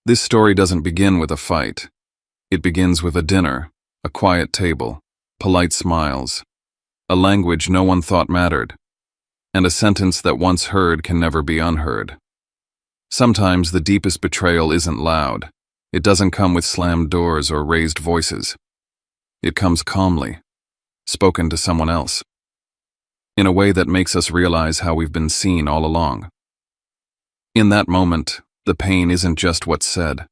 This story doesn't begin with a fight. It begins with a dinner, a quiet table, polite smiles, a language no one thought mattered, and a sentence that once heard can never be unheard. Sometimes the deepest betrayal isn't loud. It doesn't come with slammed doors or raised voices. It comes calmly, spoken to someone else, in a way that makes us realize how we've been seen all along. In that moment, the pain isn't just what's said.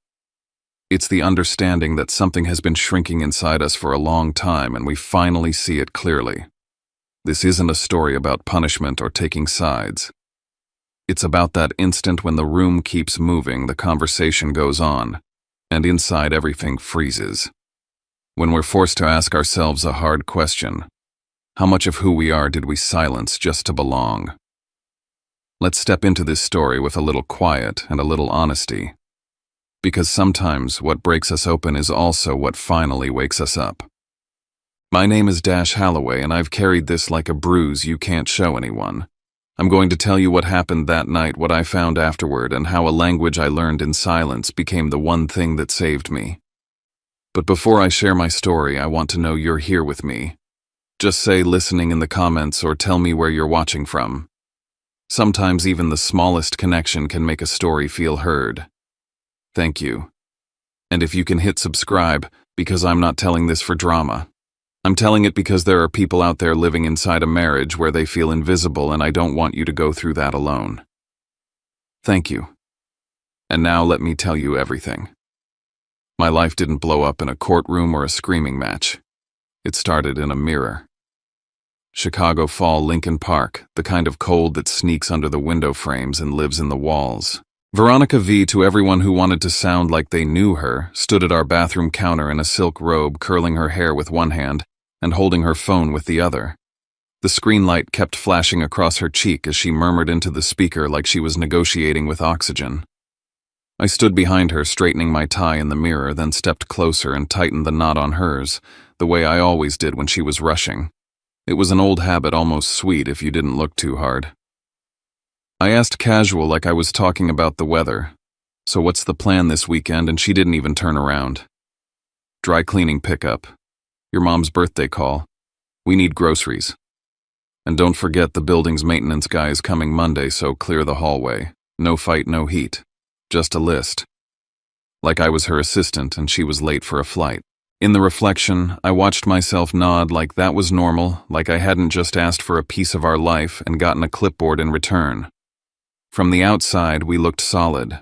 It's the understanding that something has been shrinking inside us for a long time and we finally see it clearly. This isn't a story about punishment or taking sides. It's about that instant when the room keeps moving, the conversation goes on, and inside everything freezes. When we're forced to ask ourselves a hard question, how much of who we are did we silence just to belong? Let's step into this story with a little quiet and a little honesty, because sometimes what breaks us open is also what finally wakes us up. My name is Dash Holloway, and I've carried this like a bruise you can't show anyone. I'm going to tell you what happened that night, what I found afterward, and how a language I learned in silence became the one thing that saved me. But before I share my story, I want to know you're here with me. Just say listening in the comments or tell me where you're watching from. Sometimes even the smallest connection can make a story feel heard. Thank you. And if you can hit subscribe, because I'm not telling this for drama. I'm telling it because there are people out there living inside a marriage where they feel invisible, and I don't want you to go through that alone. Thank you. And now let me tell you everything. My life didn't blow up in a courtroom or a screaming match. It started in a mirror. Chicago fall, Lincoln Park, the kind of cold that sneaks under the window frames and lives in the walls. Veronica V, to everyone who wanted to sound like they knew her, stood at our bathroom counter in a silk robe, curling her hair with one hand and holding her phone with the other. The screen light kept flashing across her cheek as she murmured into the speaker like she was negotiating with oxygen. I stood behind her, straightening my tie in the mirror, then stepped closer and tightened the knot on hers, the way I always did when she was rushing. It was an old habit, almost sweet if you didn't look too hard. I asked casual, like I was talking about the weather. So what's the plan this weekend? And she didn't even turn around. Dry cleaning pickup. Your mom's birthday call. We need groceries. And don't forget the building's maintenance guy is coming Monday, so clear the hallway. No fight, no heat. Just a list. Like I was her assistant and she was late for a flight. In the reflection, I watched myself nod like that was normal, like I hadn't just asked for a piece of our life and gotten a clipboard in return. From the outside, we looked solid.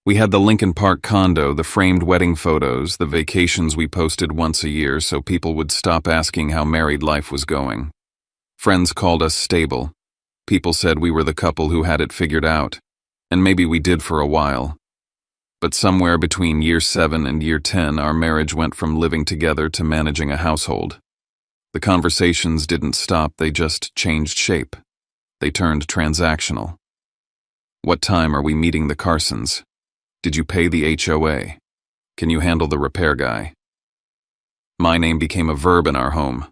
We had the Lincoln Park condo, the framed wedding photos, the vacations we posted once a year so people would stop asking how married life was going. Friends called us stable. People said we were the couple who had it figured out, and maybe we did for a while. But somewhere between year 7 and year 10, our marriage went from living together to managing a household. The conversations didn't stop, they just changed shape. They turned transactional. What time are we meeting the Carsons? Did you pay the HOA? Can you handle the repair guy? My name became a verb in our home.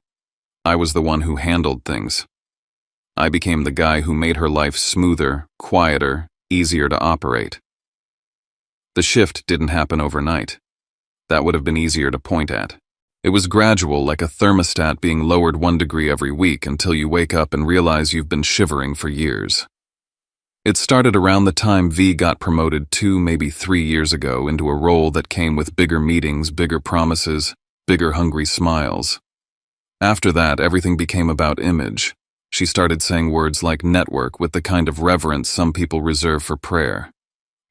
I was the one who handled things. I became the guy who made her life smoother, quieter, easier to operate. The shift didn't happen overnight. That would have been easier to point at. It was gradual, like a thermostat being lowered 1 degree every week until you wake up and realize you've been shivering for years. It started around the time V got promoted 2, maybe 3 years ago into a role that came with bigger meetings, bigger promises, bigger hungry smiles. After that, everything became about image. She started saying words like network with the kind of reverence some people reserve for prayer.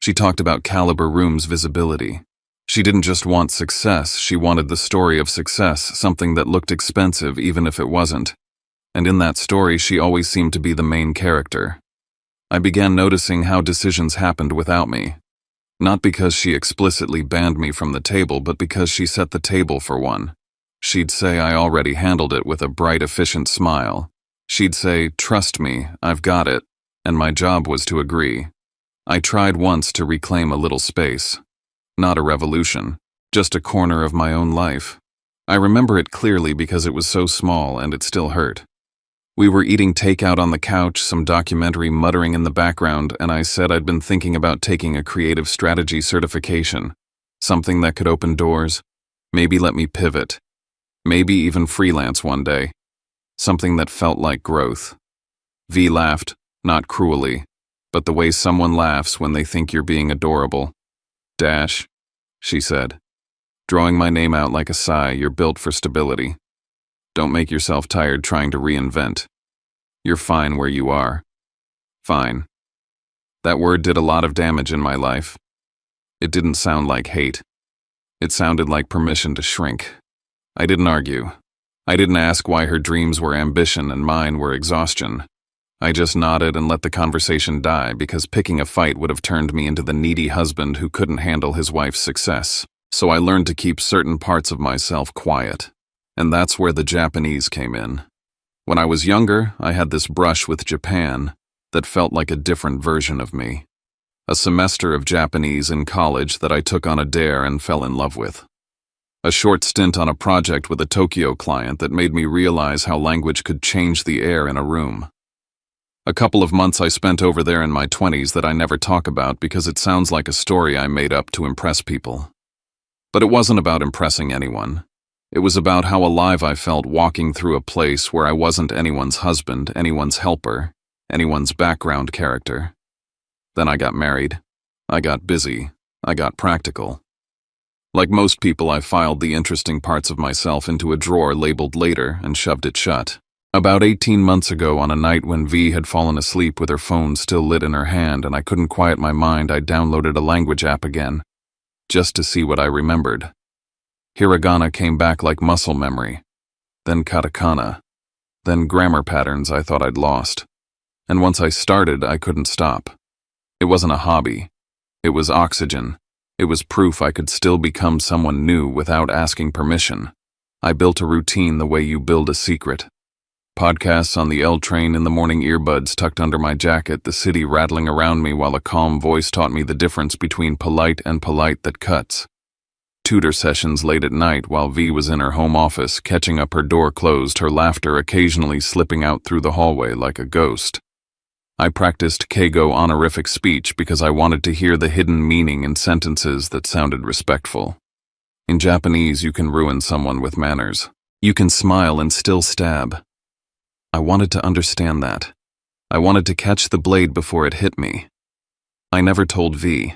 She talked about caliber room's visibility. She didn't just want success, she wanted the story of success, something that looked expensive even if it wasn't. And in that story, she always seemed to be the main character. I began noticing how decisions happened without me. Not because she explicitly banned me from the table, but because she set the table for one. She'd say I already handled it with a bright, efficient smile. She'd say, "Trust me, I've got it," and my job was to agree. I tried once to reclaim a little space. Not a revolution, just a corner of my own life. I remember it clearly because it was so small and it still hurt. We were eating takeout on the couch, some documentary muttering in the background, and I said I'd been thinking about taking a creative strategy certification, something that could open doors, maybe let me pivot, maybe even freelance one day, something that felt like growth. V laughed, not cruelly, but the way someone laughs when they think you're being adorable. Dash, she said, drawing my name out like a sigh. You're built for stability. Don't make yourself tired trying to reinvent. You're fine where you are. Fine. That word did a lot of damage in my life. It didn't sound like hate. It sounded like permission to shrink. I didn't argue. I didn't ask why her dreams were ambition and mine were exhaustion. I just nodded and let the conversation die because picking a fight would have turned me into the needy husband who couldn't handle his wife's success. So I learned to keep certain parts of myself quiet. And that's where the Japanese came in. When I was younger, I had this brush with Japan that felt like a different version of me. A semester of Japanese in college that I took on a dare and fell in love with. A short stint on a project with a Tokyo client that made me realize how language could change the air in a room. A couple of months I spent over there in my 20s that I never talk about because it sounds like a story I made up to impress people. But it wasn't about impressing anyone. It was about how alive I felt walking through a place where I wasn't anyone's husband, anyone's helper, anyone's background character. Then I got married. I got busy. I got practical. Like most people, I filed the interesting parts of myself into a drawer labeled later and shoved it shut. About 18 months ago, on a night when V had fallen asleep with her phone still lit in her hand and I couldn't quiet my mind, I downloaded a language app again, just to see what I remembered. Hiragana came back like muscle memory, then katakana, then grammar patterns I thought I'd lost. And once I started, I couldn't stop. It wasn't a hobby. It was oxygen. It was proof I could still become someone new without asking permission. I built a routine the way you build a secret. Podcasts on the L train in the morning, earbuds tucked under my jacket, the city rattling around me while a calm voice taught me the difference between polite and polite that cuts. Tutor sessions late at night while V was in her home office, catching up her door closed, her laughter occasionally slipping out through the hallway like a ghost. I practiced Keigo honorific speech because I wanted to hear the hidden meaning in sentences that sounded respectful. In Japanese, you can ruin someone with manners. You can smile and still stab. I wanted to understand that. I wanted to catch the blade before it hit me. I never told V.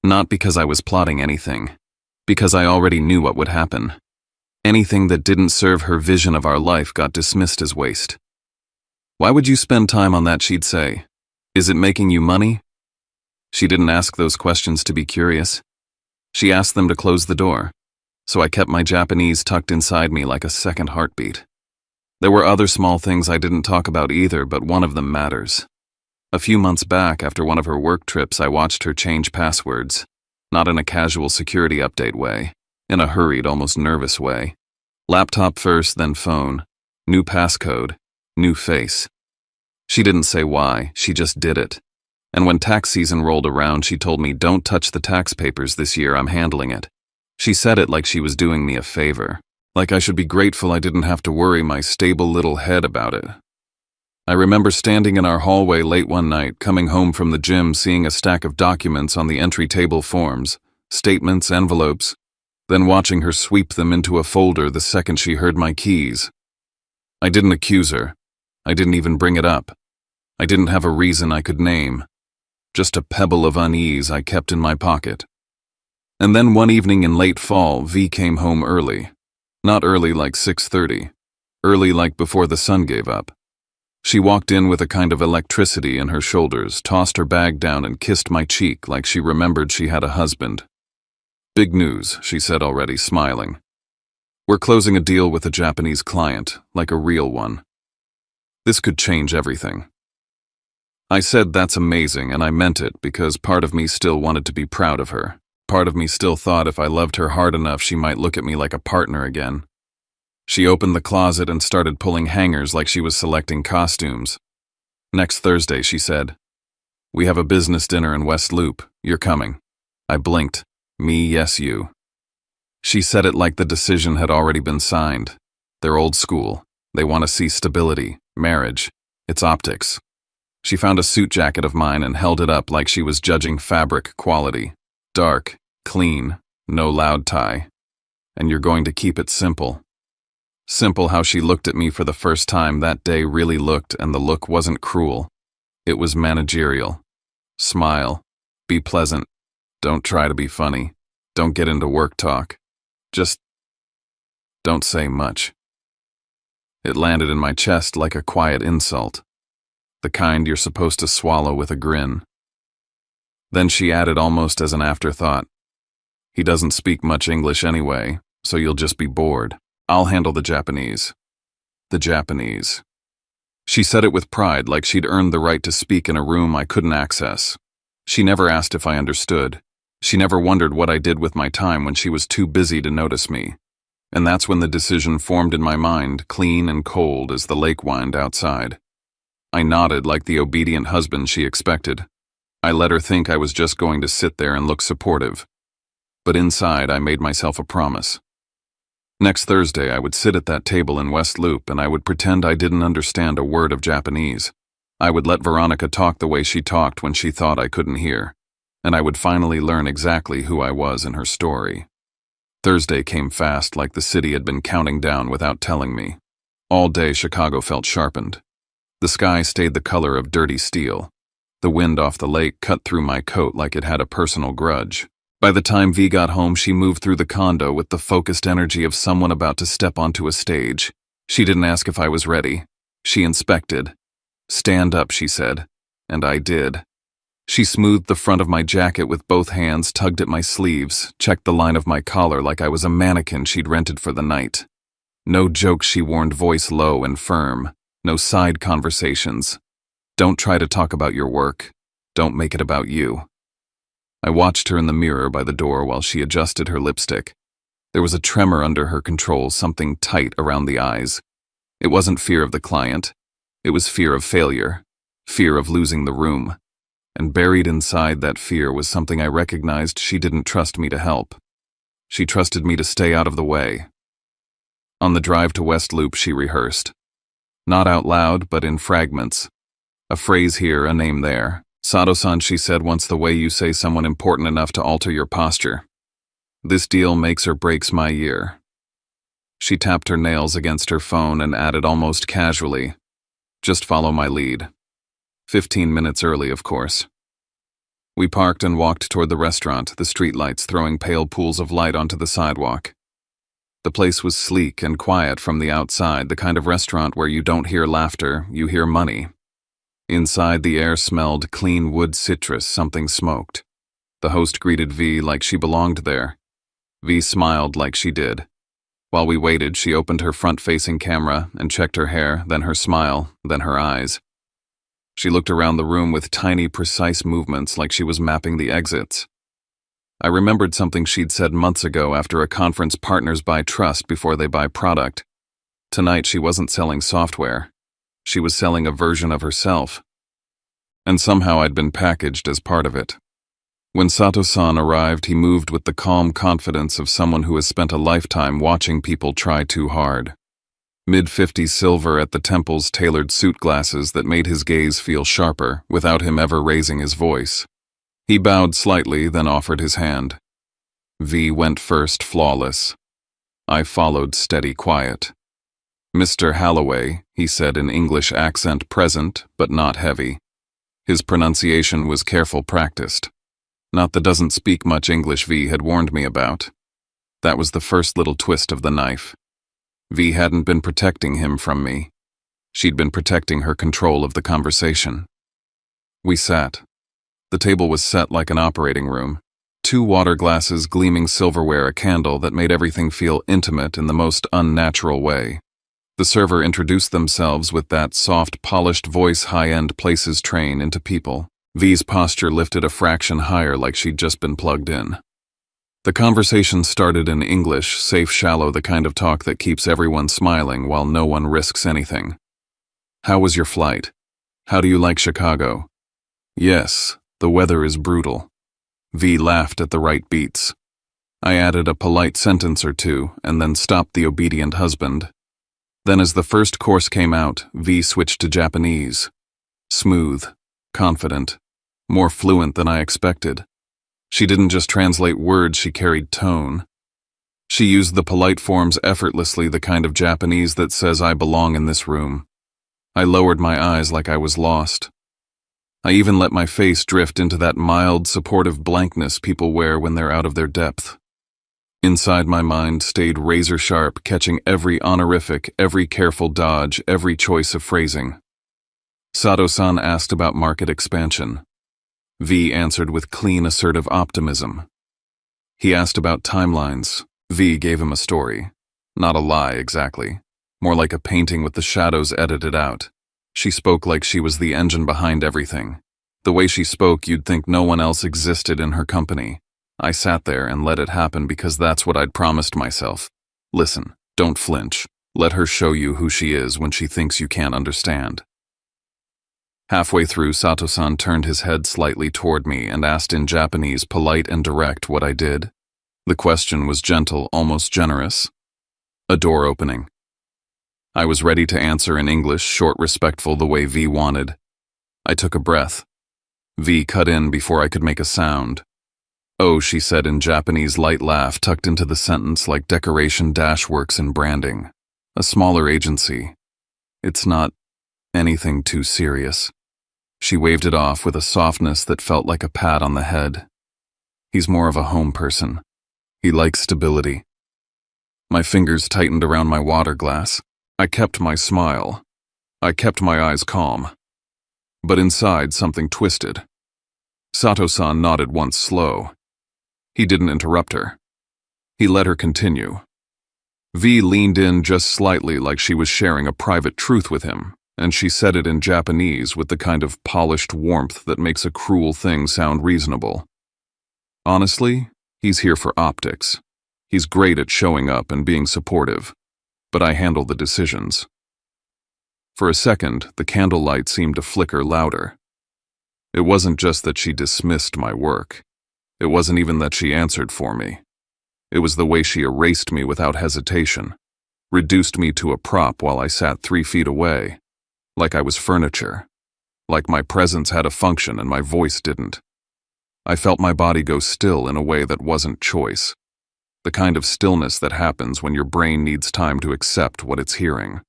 Not because I was plotting anything, because I already knew what would happen. Anything that didn't serve her vision of our life got dismissed as waste. Why would you spend time on that, she'd say. Is it making you money? She didn't ask those questions to be curious. She asked them to close the door, so I kept my Japanese tucked inside me like a second heartbeat. There were other small things I didn't talk about either, but one of them matters. A few months back, after one of her work trips, I watched her change passwords, not in a casual security update way, in a hurried, almost nervous way. Laptop first, then phone, new passcode, new face. She didn't say why, she just did it. And when tax season rolled around, she told me, "Don't touch the tax papers this year, I'm handling it." She said it like she was doing me a favor. Like I should be grateful I didn't have to worry my stable little head about it. I remember standing in our hallway late one night, coming home from the gym, seeing a stack of documents on the entry table forms, statements, envelopes, then watching her sweep them into a folder the second she heard my keys. I didn't accuse her. I didn't even bring it up. I didn't have a reason I could name. Just a pebble of unease I kept in my pocket. And then one evening in late fall, V came home early. Not early like 6:30, early like before the sun gave up. She walked in with a kind of electricity in her shoulders, tossed her bag down and kissed my cheek like she remembered she had a husband. "Big news," she said already, smiling. "We're closing a deal with a Japanese client, like a real one. This could change everything." I said that's amazing, and I meant it because part of me still wanted to be proud of her. Part of me still thought if I loved her hard enough, she might look at me like a partner again. She opened the closet and started pulling hangers like she was selecting costumes. "Next Thursday," she said. "We have a business dinner in West Loop. You're coming." I blinked. "Me, yes, you." She said it like the decision had already been signed. They're old school. They want to see stability, marriage. It's optics. She found a suit jacket of mine and held it up like she was judging fabric quality. Dark, clean, no loud tie. And you're going to keep it simple. Simple how she looked at me for the first time that day really looked, and the look wasn't cruel. It was managerial. Smile. Be pleasant. Don't try to be funny. Don't get into work talk. Just don't say much. It landed in my chest like a quiet insult. The kind you're supposed to swallow with a grin. Then she added almost as an afterthought, "He doesn't speak much English anyway, so you'll just be bored. I'll handle the Japanese." The Japanese. She said it with pride, like she'd earned the right to speak in a room I couldn't access. She never asked if I understood. She never wondered what I did with my time when she was too busy to notice me. And that's when the decision formed in my mind, clean and cold as the lake wind outside. I nodded like the obedient husband she expected. I let her think I was just going to sit there and look supportive. But inside, I made myself a promise. Next Thursday, I would sit at that table in West Loop and I would pretend I didn't understand a word of Japanese. I would let Veronica talk the way she talked when she thought I couldn't hear. And I would finally learn exactly who I was in her story. Thursday came fast, like the city had been counting down without telling me. All day, Chicago felt sharpened. The sky stayed the color of dirty steel. The wind off the lake cut through my coat like it had a personal grudge. By the time V got home, she moved through the condo with the focused energy of someone about to step onto a stage. She didn't ask if I was ready. She inspected. "Stand up," she said. And I did. She smoothed the front of my jacket with both hands, tugged at my sleeves, checked the line of my collar like I was a mannequin she'd rented for the night. No jokes, she warned, voice low and firm. No side conversations. Don't try to talk about your work. Don't make it about you. I watched her in the mirror by the door while she adjusted her lipstick. There was a tremor under her control, something tight around the eyes. It wasn't fear of the client. It was fear of failure. Fear of losing the room. And buried inside that fear was something I recognized: she didn't trust me to help. She trusted me to stay out of the way. On the drive to West Loop, she rehearsed. Not out loud, but in fragments. A phrase here, a name there. "Sato-san," she said once, "the way you say someone important enough to alter your posture. This deal makes or breaks my year." She tapped her nails against her phone and added almost casually, "Just follow my lead." 15 minutes early, of course. We parked and walked toward the restaurant, the streetlights throwing pale pools of light onto the sidewalk. The place was sleek and quiet from the outside, the kind of restaurant where you don't hear laughter, you hear money. Inside, the air smelled clean wood citrus, something smoked. The host greeted V like she belonged there. V smiled like she did. While we waited, she opened her front-facing camera and checked her hair, then her smile, then her eyes. She looked around the room with tiny, precise movements like she was mapping the exits. I remembered something she'd said months ago after a conference: partners buy trust before they buy product. Tonight, she wasn't selling software. She was selling a version of herself. And somehow I'd been packaged as part of it. When Sato-san arrived, he moved with the calm confidence of someone who has spent a lifetime watching people try too hard. Mid-50s silver at the temples, tailored suit glasses that made his gaze feel sharper without him ever raising his voice. He bowed slightly, then offered his hand. V went first, flawless. I followed, steady, quiet. "Mr. Halloway," he said in English accent, present but not heavy. His pronunciation was careful, practiced. Not the doesn't speak much English V had warned me about. That was the first little twist of the knife. V hadn't been protecting him from me. She'd been protecting her control of the conversation. We sat. The table was set like an operating room. 2 water glasses, gleaming silverware, a candle that made everything feel intimate in the most unnatural way. The server introduced themselves with that soft, polished voice high-end places train into people. V's posture lifted a fraction higher like she'd just been plugged in. The conversation started in English, safe, shallow, the kind of talk that keeps everyone smiling while no one risks anything. "How was your flight? How do you like Chicago?" "Yes, the weather is brutal." V laughed at the right beats. I added a polite sentence or two and then stopped the obedient husband. Then as the first course came out, V switched to Japanese. Smooth, confident, more fluent than I expected. She didn't just translate words, she carried tone. She used the polite forms effortlessly, the kind of Japanese that says I belong in this room. I lowered my eyes like I was lost. I even let my face drift into that mild, supportive blankness people wear when they're out of their depth. Inside my mind stayed razor sharp, catching every honorific, every careful dodge, every choice of phrasing. Sato-san asked about market expansion. V answered with clean, assertive optimism. He asked about timelines. V gave him a story. Not a lie, exactly. More like a painting with the shadows edited out. She spoke like she was the engine behind everything. The way she spoke, you'd think no one else existed in her company. I sat there and let it happen because that's what I'd promised myself. Listen, don't flinch. Let her show you who she is when she thinks you can't understand. Halfway through, Sato-san turned his head slightly toward me and asked in Japanese, polite and direct, what I did. The question was gentle, almost generous. A door opening. I was ready to answer in English, short, respectful, the way V wanted. I took a breath. V cut in before I could make a sound. Oh, she said in Japanese, light laugh tucked into the sentence like decoration dashworks in branding. A smaller agency. It's not anything too serious. She waved it off with a softness that felt like a pat on the head. He's more of a home person. He likes stability. My fingers tightened around my water glass. I kept my smile. I kept my eyes calm. But inside, something twisted. Sato-san nodded once, slow. He didn't interrupt her. He let her continue. V leaned in just slightly, like she was sharing a private truth with him, and she said it in Japanese with the kind of polished warmth that makes a cruel thing sound reasonable. Honestly, he's here for optics. He's great at showing up and being supportive, but I handle the decisions. For a second, the candlelight seemed to flicker louder. It wasn't just that she dismissed my work. It wasn't even that she answered for me. It was the way she erased me without hesitation, reduced me to a prop while I sat 3 feet away, like I was furniture, like my presence had a function and my voice didn't. I felt my body go still in a way that wasn't choice, the kind of stillness that happens when your brain needs time to accept what it's hearing.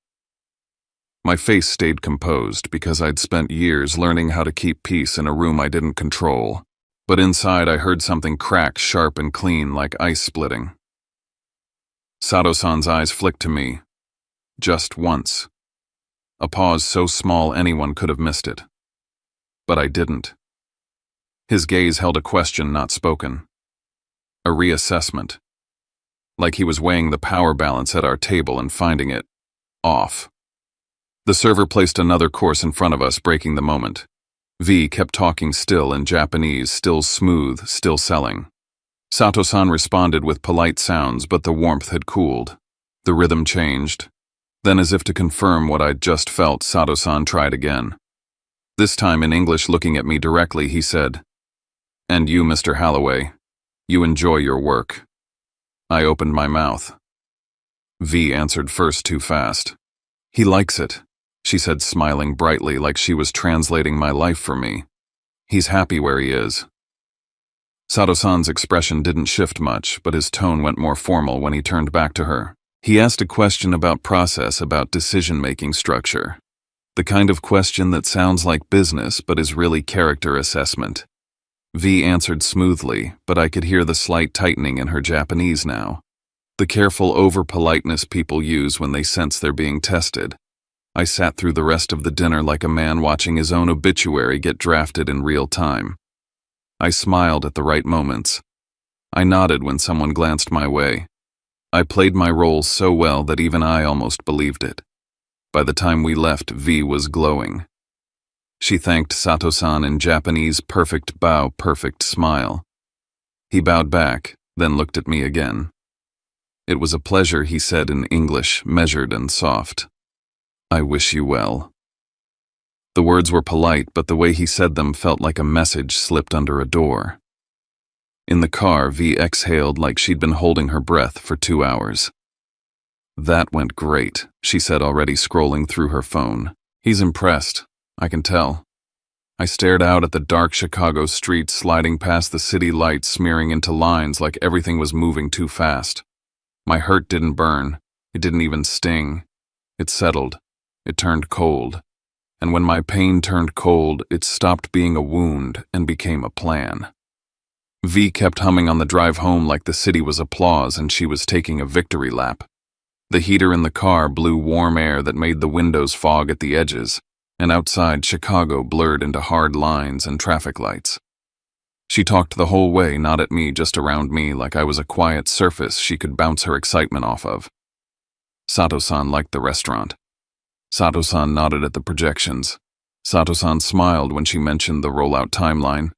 My face stayed composed because I'd spent years learning how to keep peace in a room I didn't control. But inside I heard something crack sharp and clean like ice splitting. Sato-san's eyes flicked to me. Just once. A pause so small anyone could have missed it. But I didn't. His gaze held a question not spoken. A reassessment. Like he was weighing the power balance at our table and finding it off. The server placed another course in front of us, breaking the moment. V kept talking still in Japanese, still smooth, still selling. Sato-san responded with polite sounds, but the warmth had cooled. The rhythm changed. Then, as if to confirm what I'd just felt, Sato-san tried again. This time in English, looking at me directly, he said, "And you, Mr. Holloway, you enjoy your work." I opened my mouth. V answered first too fast. "He likes it," she said, smiling brightly like she was translating my life for me. "He's happy where he is." Sato-san's expression didn't shift much, but his tone went more formal when he turned back to her. He asked a question about process, about decision-making structure. The kind of question that sounds like business but is really character assessment. V answered smoothly, but I could hear the slight tightening in her Japanese now. The careful over-politeness people use when they sense they're being tested. I sat through the rest of the dinner like a man watching his own obituary get drafted in real time. I smiled at the right moments. I nodded when someone glanced my way. I played my role so well that even I almost believed it. By the time we left, V was glowing. She thanked Sato-san in Japanese, perfect bow, perfect smile. He bowed back, then looked at me again. It was a pleasure, he said in English, measured and soft. "I wish you well." The words were polite, but the way he said them felt like a message slipped under a door. In the car, V exhaled like she'd been holding her breath for 2 hours. That went great, she said, already scrolling through her phone. He's impressed, I can tell. I stared out at the dark Chicago streets sliding past the city lights smearing into lines like everything was moving too fast. My hurt didn't burn. It didn't even sting. It settled. It turned cold. And when my pain turned cold, it stopped being a wound and became a plan. V kept humming on the drive home like the city was applause and she was taking a victory lap. The heater in the car blew warm air that made the windows fog at the edges, and outside Chicago blurred into hard lines and traffic lights. She talked the whole way, not at me, just around me, like I was a quiet surface she could bounce her excitement off of. Sato-san liked the restaurant. Sato-san nodded at the projections. Sato-san smiled when she mentioned the rollout timeline.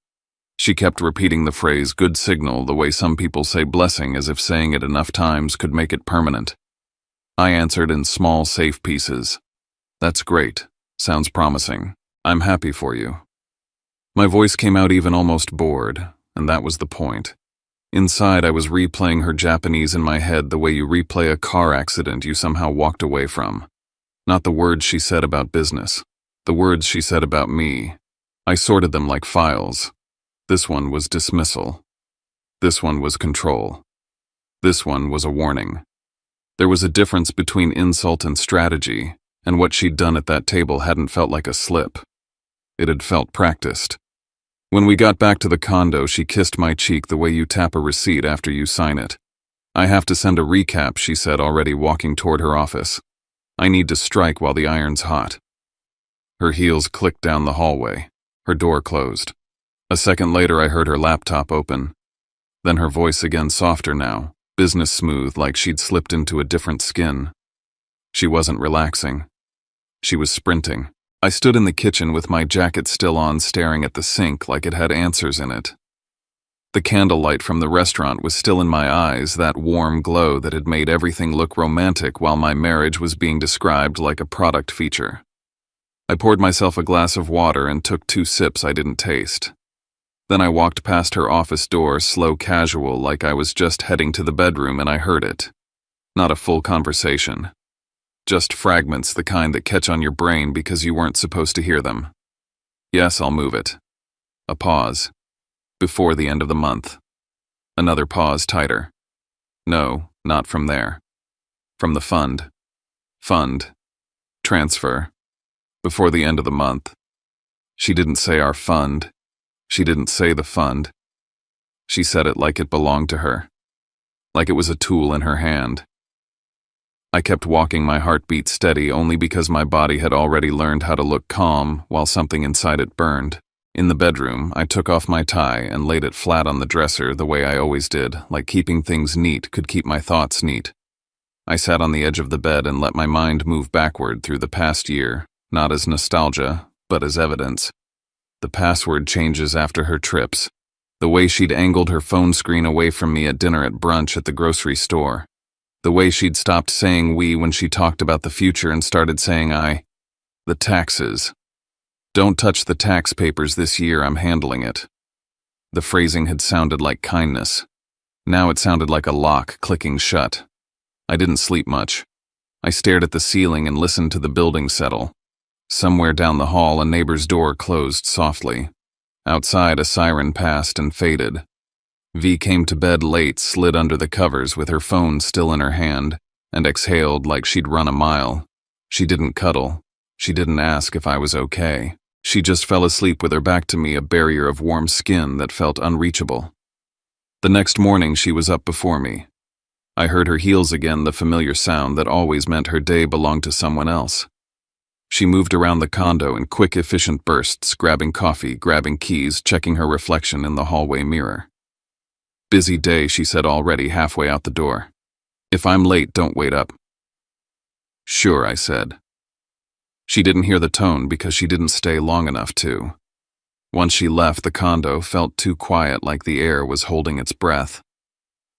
She kept repeating the phrase, good signal, the way some people say blessing, as if saying it enough times could make it permanent. I answered in small, safe pieces. That's great. Sounds promising. I'm happy for you. My voice came out even almost bored, and that was the point. Inside, I was replaying her Japanese in my head the way you replay a car accident you somehow walked away from. Not the words she said about business. The words she said about me. I sorted them like files. This one was dismissal. This one was control. This one was a warning. There was a difference between insult and strategy, and what she'd done at that table hadn't felt like a slip. It had felt practiced. When we got back to the condo, she kissed my cheek the way you tap a receipt after you sign it. I have to send a recap, she said, already walking toward her office. I need to strike while the iron's hot. Her heels clicked down the hallway. Her door closed. A second later, I heard her laptop open. Then her voice again, softer now, business smooth, like she'd slipped into a different skin. She wasn't relaxing. She was sprinting. I stood in the kitchen with my jacket still on, staring at the sink like it had answers in it. The candlelight from the restaurant was still in my eyes, that warm glow that had made everything look romantic while my marriage was being described like a product feature. I poured myself a glass of water and took 2 sips I didn't taste. Then I walked past her office door, slow, casual, like I was just heading to the bedroom, and I heard it. Not a full conversation. Just fragments, the kind that catch on your brain because you weren't supposed to hear them. Yes, I'll move it. A pause. Before the end of the month. Another pause, tighter. No, not from there. From the fund. Fund. Transfer. Before the end of the month. She didn't say our fund. She didn't say the fund. She said it like it belonged to her. Like it was a tool in her hand. I kept walking, my heartbeat steady, only because my body had already learned how to look calm while something inside it burned. In the bedroom, I took off my tie and laid it flat on the dresser the way I always did, like keeping things neat could keep my thoughts neat. I sat on the edge of the bed and let my mind move backward through the past year, not as nostalgia, but as evidence. The password changes after her trips. The way she'd angled her phone screen away from me at dinner, at brunch, at the grocery store. The way she'd stopped saying we when she talked about the future and started saying I. The taxes. Don't touch the tax papers this year, I'm handling it. The phrasing had sounded like kindness. Now it sounded like a lock clicking shut. I didn't sleep much. I stared at the ceiling and listened to the building settle. Somewhere down the hall, a neighbor's door closed softly. Outside, a siren passed and faded. V came to bed late, slid under the covers with her phone still in her hand, and exhaled like she'd run a mile. She didn't cuddle. She didn't ask if I was okay. She just fell asleep with her back to me, a barrier of warm skin that felt unreachable. The next morning, she was up before me. I heard her heels again, the familiar sound that always meant her day belonged to someone else. She moved around the condo in quick, efficient bursts, grabbing coffee, grabbing keys, checking her reflection in the hallway mirror. Busy day, she said, already halfway out the door. If I'm late, don't wait up. Sure, I said. She didn't hear the tone because she didn't stay long enough to. Once she left, the condo felt too quiet, like the air was holding its breath.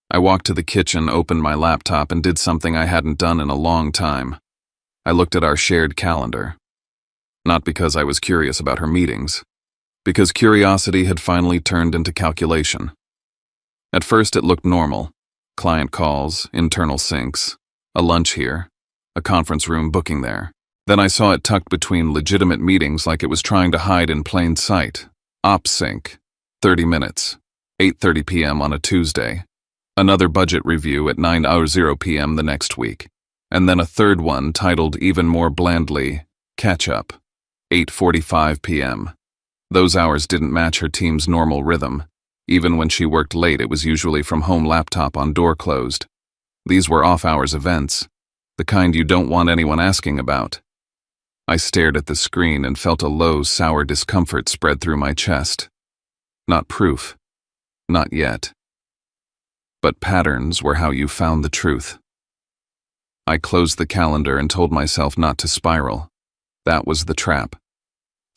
I walked to the kitchen, opened my laptop, and did something I hadn't done in a long time. I looked at our shared calendar. Not because I was curious about her meetings, because curiosity had finally turned into calculation. At first it looked normal. Client calls, internal syncs, A lunch here, a conference room booking there. Then I saw it tucked between legitimate meetings like it was trying to hide in plain sight. OpSync, 30 minutes, 8:30 p.m. on a Tuesday. Another budget review at 9:00 p.m. the next week. And then a third one titled even more blandly, Catch Up, 8:45 p.m. Those hours didn't match her team's normal rhythm. Even when she worked late, it was usually from home laptop on door closed. These were off-hours events, the kind you don't want anyone asking about. I stared at the screen and felt a low, sour discomfort spread through my chest. Not proof. Not yet. But patterns were how you found the truth. I closed the calendar and told myself not to spiral. That was the trap.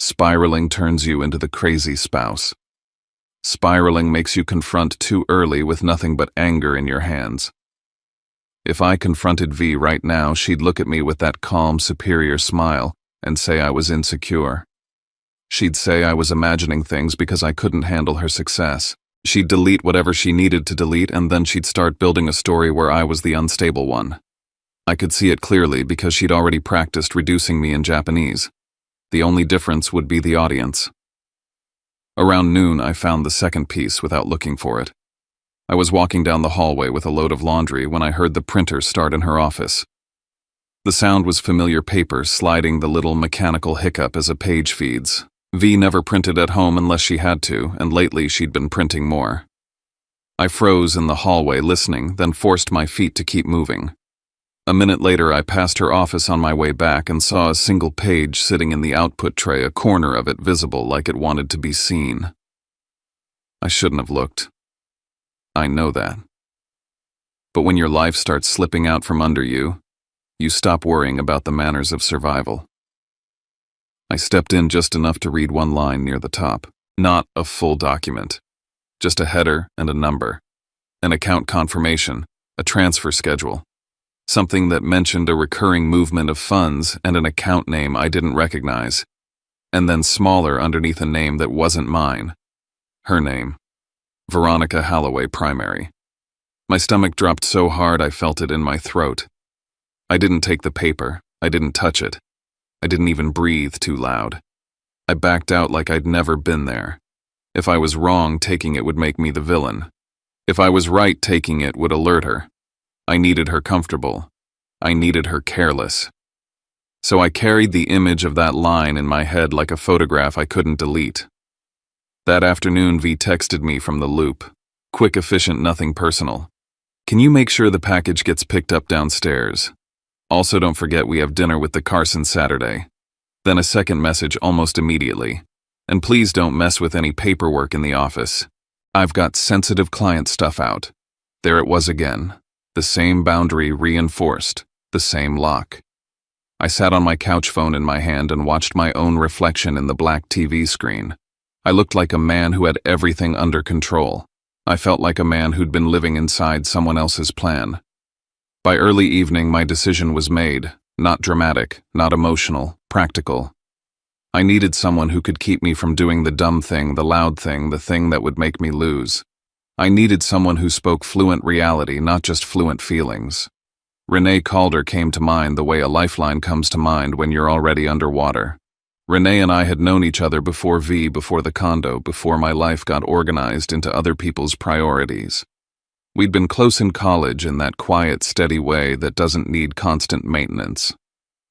Spiraling turns you into the crazy spouse. Spiraling makes you confront too early with nothing but anger in your hands. If I confronted V right now, she'd look at me with that calm, superior smile and say I was insecure. She'd say I was imagining things because I couldn't handle her success. She'd delete whatever she needed to delete, and then she'd start building a story where I was the unstable one. I could see it clearly because she'd already practiced reducing me in Japanese. The only difference would be the audience. Around noon, I found the second piece without looking for it. I was walking down the hallway with a load of laundry when I heard the printer start in her office. The sound was familiar paper sliding the little mechanical hiccup as a page feeds. V never printed at home unless she had to, and lately she'd been printing more. I froze in the hallway listening, then forced my feet to keep moving. A minute later, I passed her office on my way back and saw a single page sitting in the output tray, a corner of it visible like it wanted to be seen. I shouldn't have looked. I know that. But when your life starts slipping out from under you, you stop worrying about the manners of survival. I stepped in just enough to read one line near the top. Not a full document. Just a header and a number. An account confirmation, a transfer schedule. Something that mentioned a recurring movement of funds and an account name I didn't recognize. And then smaller underneath a name that wasn't mine. Her name. Veronica Holloway Primary. My stomach dropped so hard I felt it in my throat. I didn't take the paper. I didn't touch it. I didn't even breathe too loud. I backed out like I'd never been there. If I was wrong, taking it would make me the villain. If I was right, taking it would alert her. I needed her comfortable. I needed her careless. So I carried the image of that line in my head like a photograph I couldn't delete. That afternoon, V texted me from the loop. Quick, efficient, nothing personal. Can you make sure the package gets picked up downstairs? Also, don't forget we have dinner with the Carsons Saturday. Then a second message almost immediately. And please don't mess with any paperwork in the office. I've got sensitive client stuff out. There it was again. The same boundary reinforced. The same lock. I sat on my couch, phone in my hand, and watched my own reflection in the black TV screen. I looked like a man who had everything under control. I felt like a man who'd been living inside someone else's plan. By early evening, my decision was made. Not dramatic, not emotional, practical. I needed someone who could keep me from doing the dumb thing, the loud thing, the thing that would make me lose. I needed someone who spoke fluent reality, not just fluent feelings. Renee Calder came to mind the way a lifeline comes to mind when you're already underwater. Renee and I had known each other before V, before the condo, before my life got organized into other people's priorities. We'd been close in college in that quiet, steady way that doesn't need constant maintenance.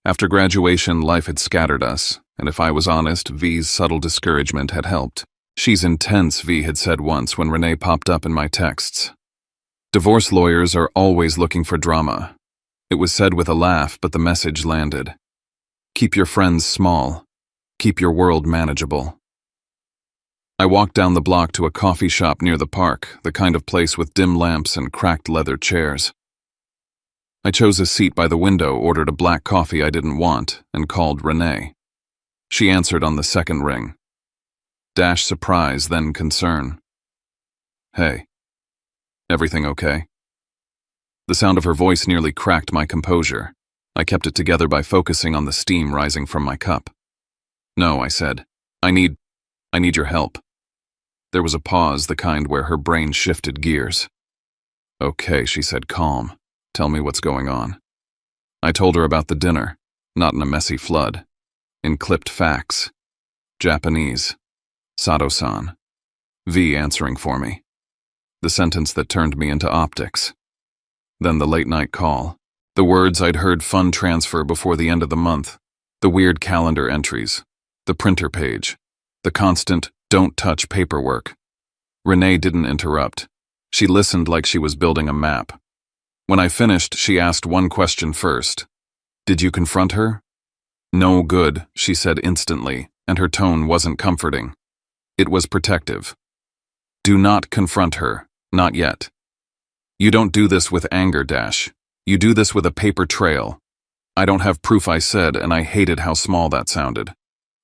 After graduation, life had scattered us, and if I was honest, V's subtle discouragement had helped. She's intense, V had said once when Renee popped up in my texts. Divorce lawyers are always looking for drama. It was said with a laugh, but the message landed. Keep your friends small. Keep your world manageable. I walked down the block to a coffee shop near the park, the kind of place with dim lamps and cracked leather chairs. I chose a seat by the window, ordered a black coffee I didn't want, and called Renee. She answered on the second ring. Dash surprise, then concern. Hey. Everything okay? The sound of her voice nearly cracked my composure. I kept it together by focusing on the steam rising from my cup. No, I said. I need your help. There was a pause, the kind where her brain shifted gears. Okay, she said, calm. Tell me what's going on. I told her about the dinner, not in a messy flood. In clipped facts. Japanese. Sato-san. V answering for me. The sentence that turned me into optics. Then the late-night call. The words I'd heard fund transfer before the end of the month. The weird calendar entries. The printer page. The constant, don't touch paperwork. Renee didn't interrupt. She listened like she was building a map. When I finished, she asked one question first. Did you confront her? No good, she said instantly, and her tone wasn't comforting. It was protective. Do not confront her, not yet. You don't do this with anger, Dash. You do this with a paper trail. I don't have proof, I said, and I hated how small that sounded.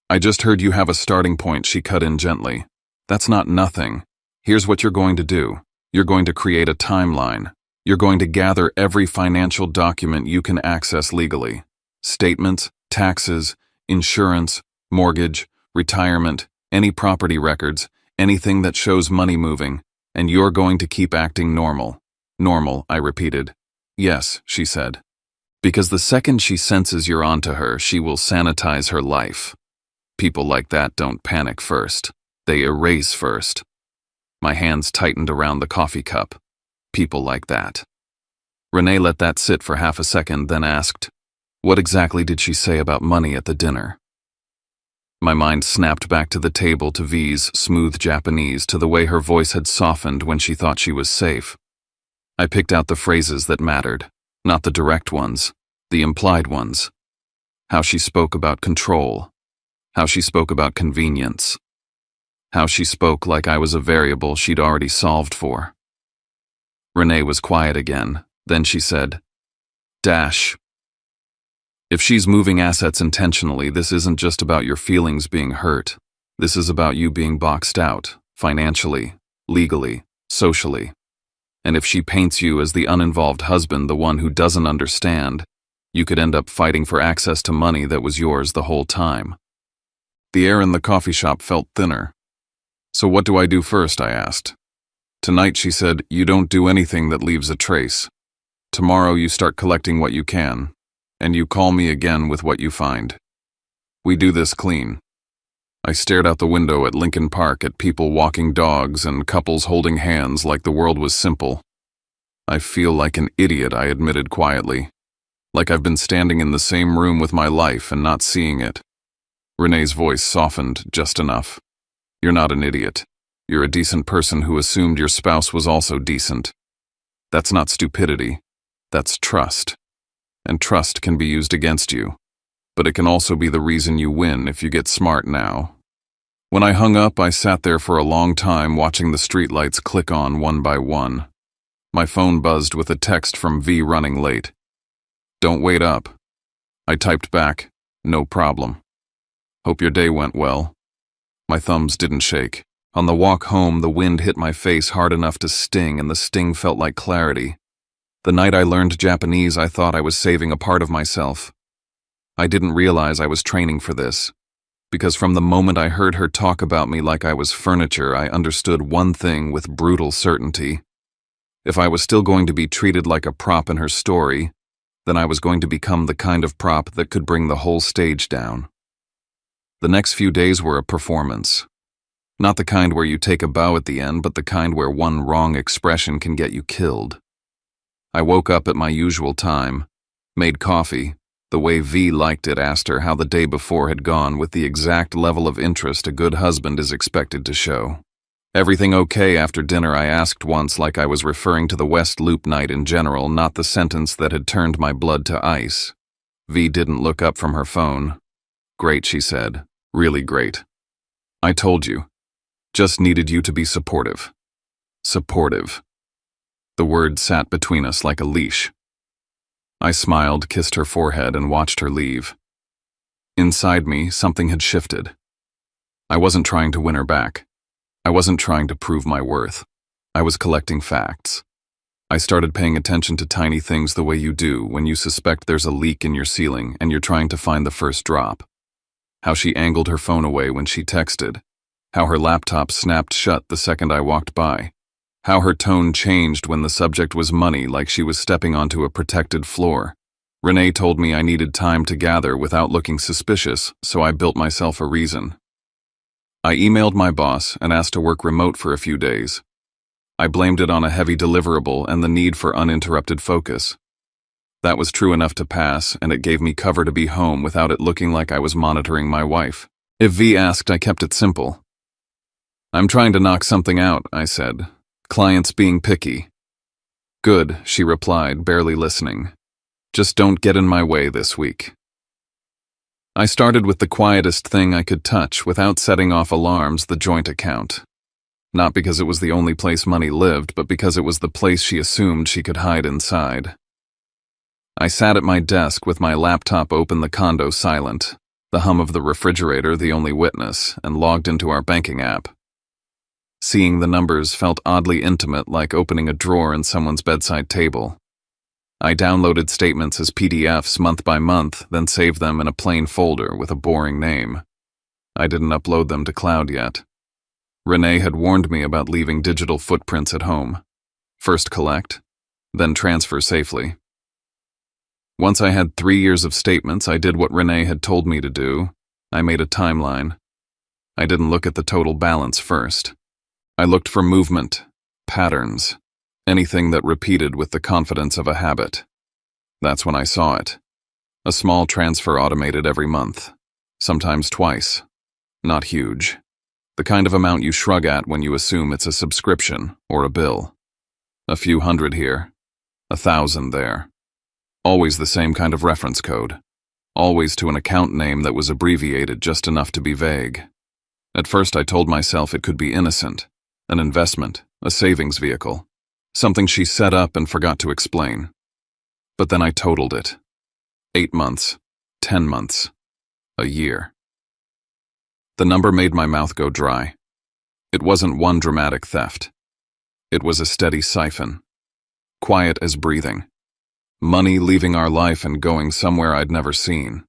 I just heard you have a starting point, she cut in gently. That's not nothing. Here's what you're going to do. You're going to create a timeline. You're going to gather every financial document you can access legally. Statements, taxes, insurance, mortgage, retirement, any property records, anything that shows money moving, and you're going to keep acting normal. Normal, I repeated. Yes, she said. Because the second she senses you're onto her, she will sanitize her life. People like that don't panic first. They erase first. My hands tightened around the coffee cup. People like that. Renee let that sit for half a second, then asked, what exactly did she say about money at the dinner? My mind snapped back to the table, to V's smooth Japanese, to the way her voice had softened when she thought she was safe. I picked out the phrases that mattered, not the direct ones, the implied ones. How she spoke about control. How she spoke about convenience. How she spoke like I was a variable she'd already solved for. Renee was quiet again. Then she said, Dash. If she's moving assets intentionally, this isn't just about your feelings being hurt. This is about you being boxed out, financially, legally, socially. And if she paints you as the uninvolved husband, the one who doesn't understand, you could end up fighting for access to money that was yours the whole time. The air in the coffee shop felt thinner. So what do I do first, I asked. Tonight, she said, you don't do anything that leaves a trace. Tomorrow you start collecting what you can, and you call me again with what you find. We do this clean. I stared out the window at Lincoln Park, at people walking dogs and couples holding hands like the world was simple. I feel like an idiot, I admitted quietly. Like I've been standing in the same room with my life and not seeing it. Renee's voice softened just enough. You're not an idiot. You're a decent person who assumed your spouse was also decent. That's not stupidity. That's trust. And trust can be used against you. But it can also be the reason you win if you get smart now. When I hung up, I sat there for a long time watching the streetlights click on one by one. My phone buzzed with a text from V running late. Don't wait up. I typed back, no problem. Hope your day went well. My thumbs didn't shake. On the walk home, the wind hit my face hard enough to sting, and the sting felt like clarity. The night I learned Japanese, I thought I was saving a part of myself. I didn't realize I was training for this, because from the moment I heard her talk about me like I was furniture, I understood one thing with brutal certainty. If I was still going to be treated like a prop in her story, then I was going to become the kind of prop that could bring the whole stage down. The next few days were a performance. Not the kind where you take a bow at the end, but the kind where one wrong expression can get you killed. I woke up at my usual time, made coffee, the way V liked it, asked her how the day before had gone with the exact level of interest a good husband is expected to show. Everything okay after dinner, I asked once, like I was referring to the West Loop night in general, not the sentence that had turned my blood to ice. V didn't look up from her phone. Great, she said. Really great. I told you. Just needed you to be supportive. Supportive. The word sat between us like a leash. I smiled, kissed her forehead, and watched her leave. Inside me, something had shifted. I wasn't trying to win her back. I wasn't trying to prove my worth. I was collecting facts. I started paying attention to tiny things the way you do when you suspect there's a leak in your ceiling and you're trying to find the first drop. How she angled her phone away when she texted. How her laptop snapped shut the second I walked by. How her tone changed when the subject was money, like she was stepping onto a protected floor. Renee told me I needed time to gather without looking suspicious, so I built myself a reason. I emailed my boss and asked to work remote for a few days. I blamed it on a heavy deliverable and the need for uninterrupted focus. That was true enough to pass, and it gave me cover to be home without it looking like I was monitoring my wife. If V asked, I kept it simple. "I'm trying to knock something out," I said. "Clients being picky." "Good," she replied, barely listening. "Just don't get in my way this week." I started with the quietest thing I could touch without setting off alarms, the joint account. Not because it was the only place money lived, but because it was the place she assumed she could hide inside. I sat at my desk with my laptop open, the condo silent, the hum of the refrigerator the only witness, and logged into our banking app. Seeing the numbers felt oddly intimate, like opening a drawer in someone's bedside table. I downloaded statements as PDFs month by month, then saved them in a plain folder with a boring name. I didn't upload them to cloud yet. Renee had warned me about leaving digital footprints at home. First collect, then transfer safely. Once I had 3 years of statements, I did what Renee had told me to do. I made a timeline. I didn't look at the total balance first. I looked for movement, patterns, anything that repeated with the confidence of a habit. That's when I saw it. A small transfer automated every month, sometimes twice. Not huge. The kind of amount you shrug at when you assume it's a subscription or a bill. A few hundred here, 1,000 there. Always the same kind of reference code. Always to an account name that was abbreviated just enough to be vague. At first I told myself it could be innocent, an investment, a savings vehicle, something she set up and forgot to explain. But then I totaled it. 8 months, 10 months, a year. The number made my mouth go dry. It wasn't one dramatic theft. It was a steady siphon, quiet as breathing. Money leaving our life and going somewhere I'd never seen.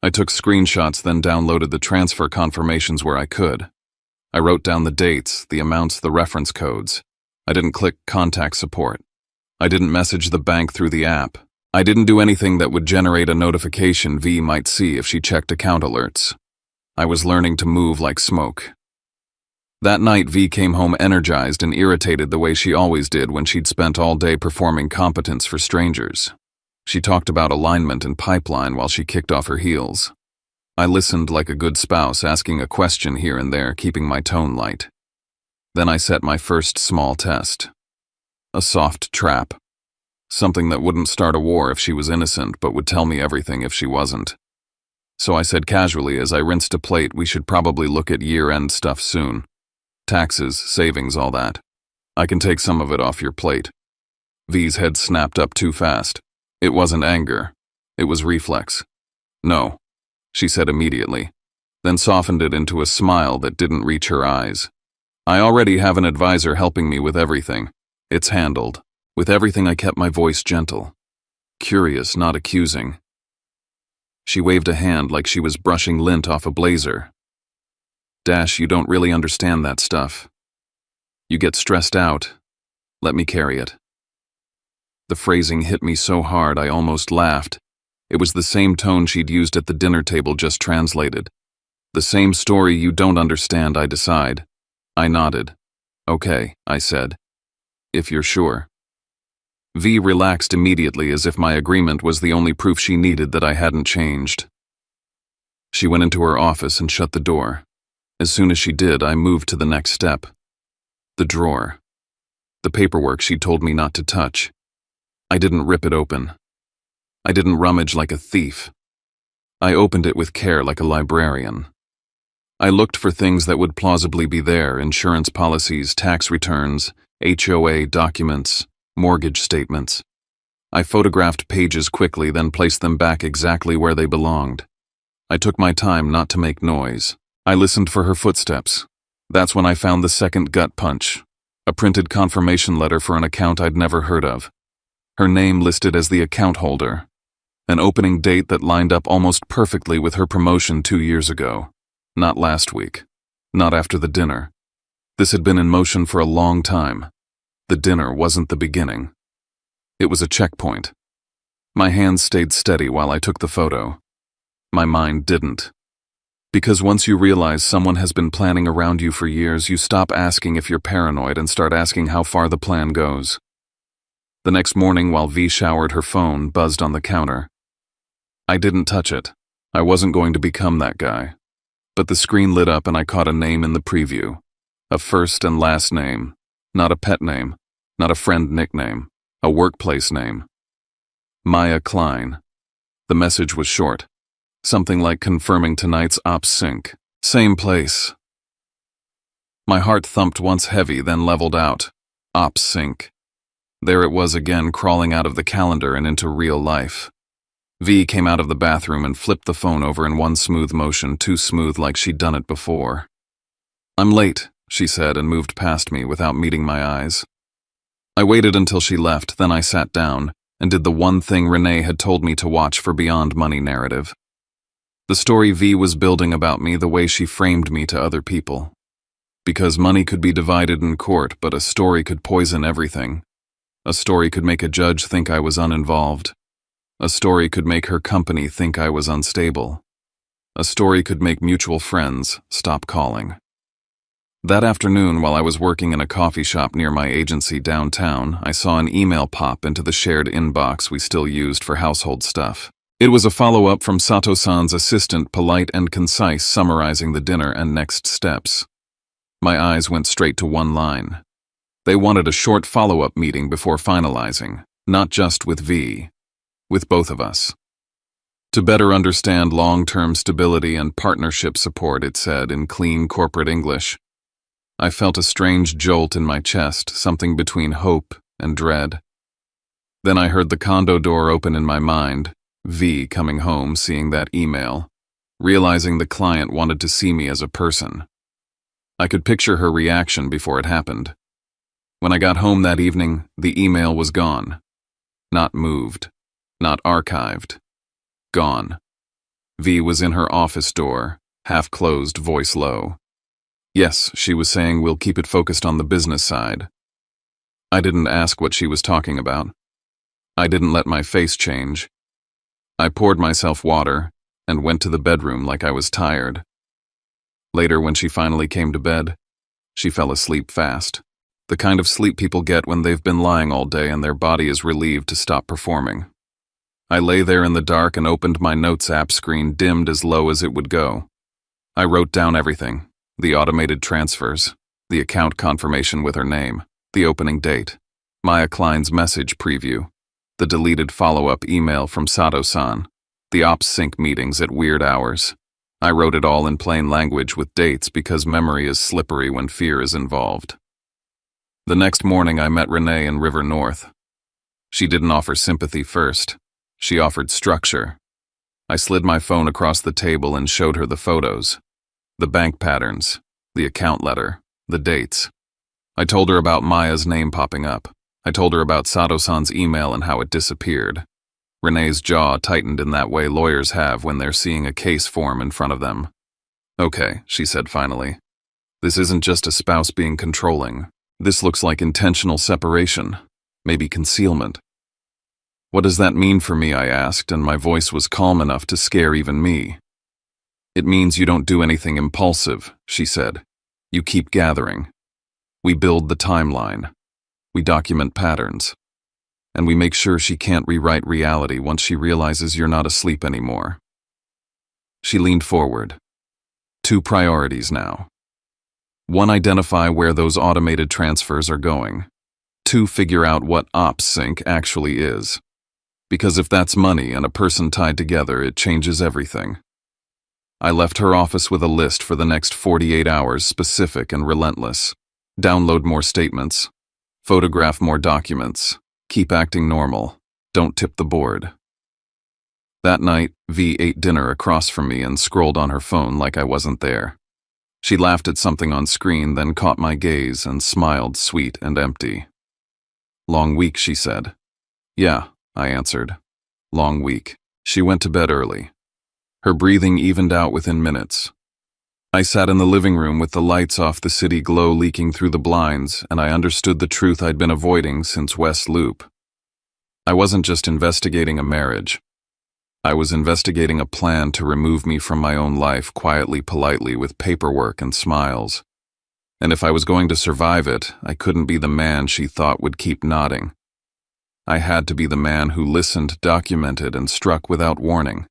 I took screenshots, then downloaded the transfer confirmations where I could. I wrote down the dates, the amounts, the reference codes. I didn't click contact support. I didn't message the bank through the app. I didn't do anything that would generate a notification V might see if she checked account alerts. I was learning to move like smoke. That night, V came home energized and irritated the way she always did when she'd spent all day performing competence for strangers. She talked about alignment and pipeline while she kicked off her heels. I listened like a good spouse, asking a question here and there, keeping my tone light. Then I set my first small test. A soft trap. Something that wouldn't start a war if she was innocent, but would tell me everything if she wasn't. So I said casually as I rinsed a plate, "We should probably look at year-end stuff soon. Taxes, savings, all that. I can take some of it off your plate." V's head snapped up too fast. It wasn't anger. It was reflex. "No," she said immediately, then softened it into a smile that didn't reach her eyes. "I already have an advisor helping me with everything. It's handled." With everything, I kept my voice gentle. Curious, not accusing. She waved a hand like she was brushing lint off a blazer. "Dash, you don't really understand that stuff. You get stressed out. Let me carry it." The phrasing hit me so hard I almost laughed. It was the same tone she'd used at the dinner table, just translated. "The same story you don't understand, I decide." I nodded. "Okay," I said. "If you're sure." V relaxed immediately, as if my agreement was the only proof she needed that I hadn't changed. She went into her office and shut the door. As soon as she did, I moved to the next step. The drawer. The paperwork she'd told me not to touch. I didn't rip it open. I didn't rummage like a thief. I opened it with care like a librarian. I looked for things that would plausibly be there: insurance policies, tax returns, HOA documents, mortgage statements. I photographed pages quickly, then placed them back exactly where they belonged. I took my time not to make noise. I listened for her footsteps. That's when I found the second gut punch. A printed confirmation letter for an account I'd never heard of. Her name listed as the account holder. An opening date that lined up almost perfectly with her promotion 2 years ago. Not last week. Not after the dinner. This had been in motion for a long time. The dinner wasn't the beginning. It was a checkpoint. My hands stayed steady while I took the photo. My mind didn't. Because once you realize someone has been planning around you for years, you stop asking if you're paranoid and start asking how far the plan goes. The next morning, while V showered, her phone buzzed on the counter. I didn't touch it. I wasn't going to become that guy. But the screen lit up and I caught a name in the preview. A first and last name. Not a pet name. Not a friend nickname. A workplace name. Maya Klein. The message was short. Something like confirming tonight's ops sync. Same place. My heart thumped once heavy, then leveled out. Ops sync. There it was again, crawling out of the calendar and into real life. V came out of the bathroom and flipped the phone over in one smooth motion, too smooth like she'd done it before. "I'm late," she said, and moved past me without meeting my eyes. I waited until she left, then I sat down and did the one thing Renee had told me to watch for Beyond Money narrative. The story V was building about me, the way she framed me to other people. Because money could be divided in court, but a story could poison everything. A story could make a judge think I was uninvolved. A story could make her company think I was unstable. A story could make mutual friends stop calling. That afternoon, while I was working in a coffee shop near my agency downtown, I saw an email pop into the shared inbox we still used for household stuff. It was a follow-up from Sato-san's assistant, polite and concise, summarizing the dinner and next steps. My eyes went straight to one line. They wanted a short follow-up meeting before finalizing, not just with V, with both of us. To better understand long-term stability and partnership support, it said in clean corporate English. I felt a strange jolt in my chest, something between hope and dread. Then I heard the condo door open in my mind, V coming home, seeing that email, realizing the client wanted to see me as a person. I could picture her reaction before it happened. When I got home that evening, the email was gone. Not moved. Not archived. Gone. V was in her office door, half closed, voice low. Yes, she was saying, we'll keep it focused on the business side. I didn't ask what she was talking about. I didn't let my face change. I poured myself water and went to the bedroom like I was tired. Later, when she finally came to bed, she fell asleep fast. The kind of sleep people get when they've been lying all day and their body is relieved to stop performing. I lay there in the dark and opened my notes app, screen dimmed as low as it would go. I wrote down everything. The automated transfers, the account confirmation with her name, the opening date, Maya Klein's message preview, the deleted follow-up email from Sato-san, the ops sync meetings at weird hours. I wrote it all in plain language with dates because memory is slippery when fear is involved. The next morning I met Renee in River North. She didn't offer sympathy first. She offered structure. I slid my phone across the table and showed her the photos. The bank patterns, the account letter, the dates. I told her about Maya's name popping up. I told her about Sato-san's email and how it disappeared. Renee's jaw tightened in that way lawyers have when they're seeing a case form in front of them. Okay, she said finally. This isn't just a spouse being controlling. This looks like intentional separation, maybe concealment. What does that mean for me, I asked, and my voice was calm enough to scare even me. It means you don't do anything impulsive, she said. You keep gathering. We build the timeline. We document patterns. And we make sure she can't rewrite reality once she realizes you're not asleep anymore. She leaned forward. 2 priorities now. 1, identify where those automated transfers are going. 2, figure out what ops sync actually is. Because if that's money and a person tied together, it changes everything. I left her office with a list for the next 48 hours, specific and relentless. Download more statements. Photograph more documents. Keep acting normal. Don't tip the board. That night, V ate dinner across from me and scrolled on her phone like I wasn't there. She laughed at something on screen, then caught my gaze and smiled, sweet and empty. Long week, she said. Yeah, I answered. Long week. She went to bed early. Her breathing evened out within minutes. I sat in the living room with the lights off, the city glow leaking through the blinds, and I understood the truth I'd been avoiding since West Loop. I wasn't just investigating a marriage. I was investigating a plan to remove me from my own life quietly, politely, with paperwork and smiles. And if I was going to survive it, I couldn't be the man she thought would keep nodding. I had to be the man who listened, documented, and struck without warning.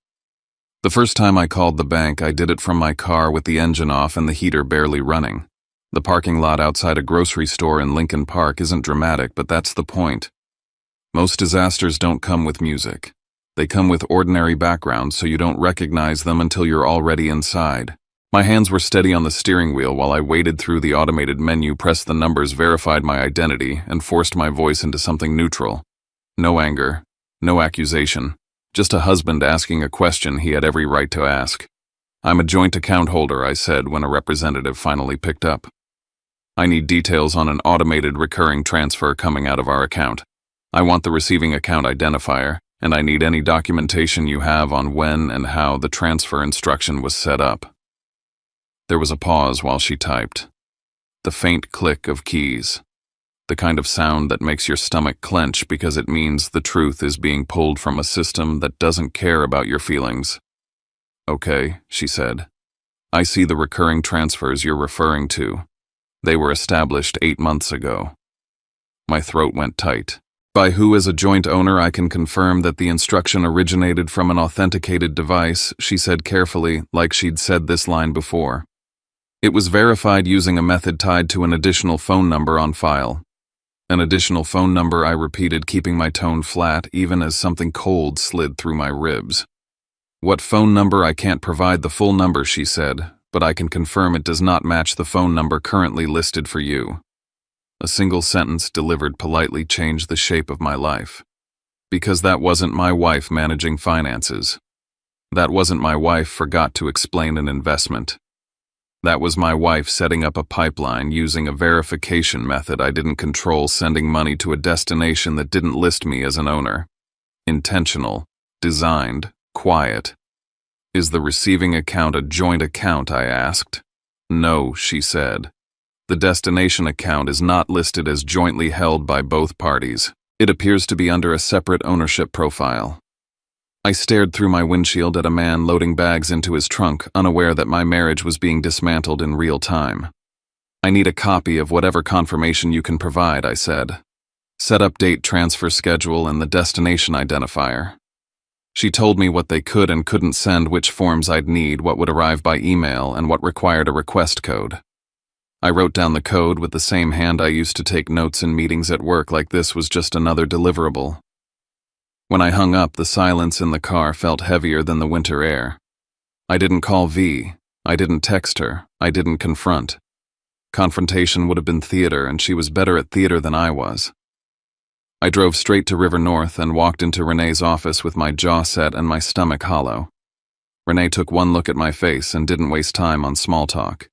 The first time I called the bank, I did it from my car with the engine off and the heater barely running. The parking lot outside a grocery store in Lincoln Park isn't dramatic, but that's the point. Most disasters don't come with music. They come with ordinary backgrounds, so you don't recognize them until you're already inside. My hands were steady on the steering wheel while I waded through the automated menu, pressed the numbers, verified my identity, and forced my voice into something neutral. No anger, no accusation, just a husband asking a question he had every right to ask. "I'm a joint account holder," I said when a representative finally picked up. "I need details on an automated recurring transfer coming out of our account. I want the receiving account identifier, and I need any documentation you have on when and how the transfer instruction was set up." There was a pause while she typed. The faint click of keys. The kind of sound that makes your stomach clench because it means the truth is being pulled from a system that doesn't care about your feelings. "Okay," she said. "I see the recurring transfers you're referring to. They were established 8 months ago." My throat went tight. "By who as a joint owner I can confirm that the instruction originated from an authenticated device," she said carefully, like she'd said this line before. "It was verified using a method tied to an additional phone number on file." "An additional phone number," I repeated, keeping my tone flat even as something cold slid through my ribs. "What phone number? I can't provide the full number," she said, "but I can confirm it does not match the phone number currently listed for you." A single sentence delivered politely changed the shape of my life. Because that wasn't my wife managing finances. That wasn't my wife forgot to explain an investment. That was my wife setting up a pipeline using a verification method I didn't control, sending money to a destination that didn't list me as an owner. Intentional, designed, quiet. "Is the receiving account a joint account?" I asked. "No," she said. "The destination account is not listed as jointly held by both parties. It appears to be under a separate ownership profile." I stared through my windshield at a man loading bags into his trunk, unaware that my marriage was being dismantled in real time. "I need a copy of whatever confirmation you can provide," I said. "Set up date, transfer schedule, and the destination identifier." She told me what they could and couldn't send, which forms I'd need, what would arrive by email, and what required a request code. I wrote down the code with the same hand I used to take notes in meetings at work, like this was just another deliverable. When I hung up, the silence in the car felt heavier than the winter air. I didn't call V. I didn't text her. I didn't confront. Confrontation would have been theater, and she was better at theater than I was. I drove straight to River North and walked into Renee's office with my jaw set and my stomach hollow. Renee took one look at my face and didn't waste time on small talk.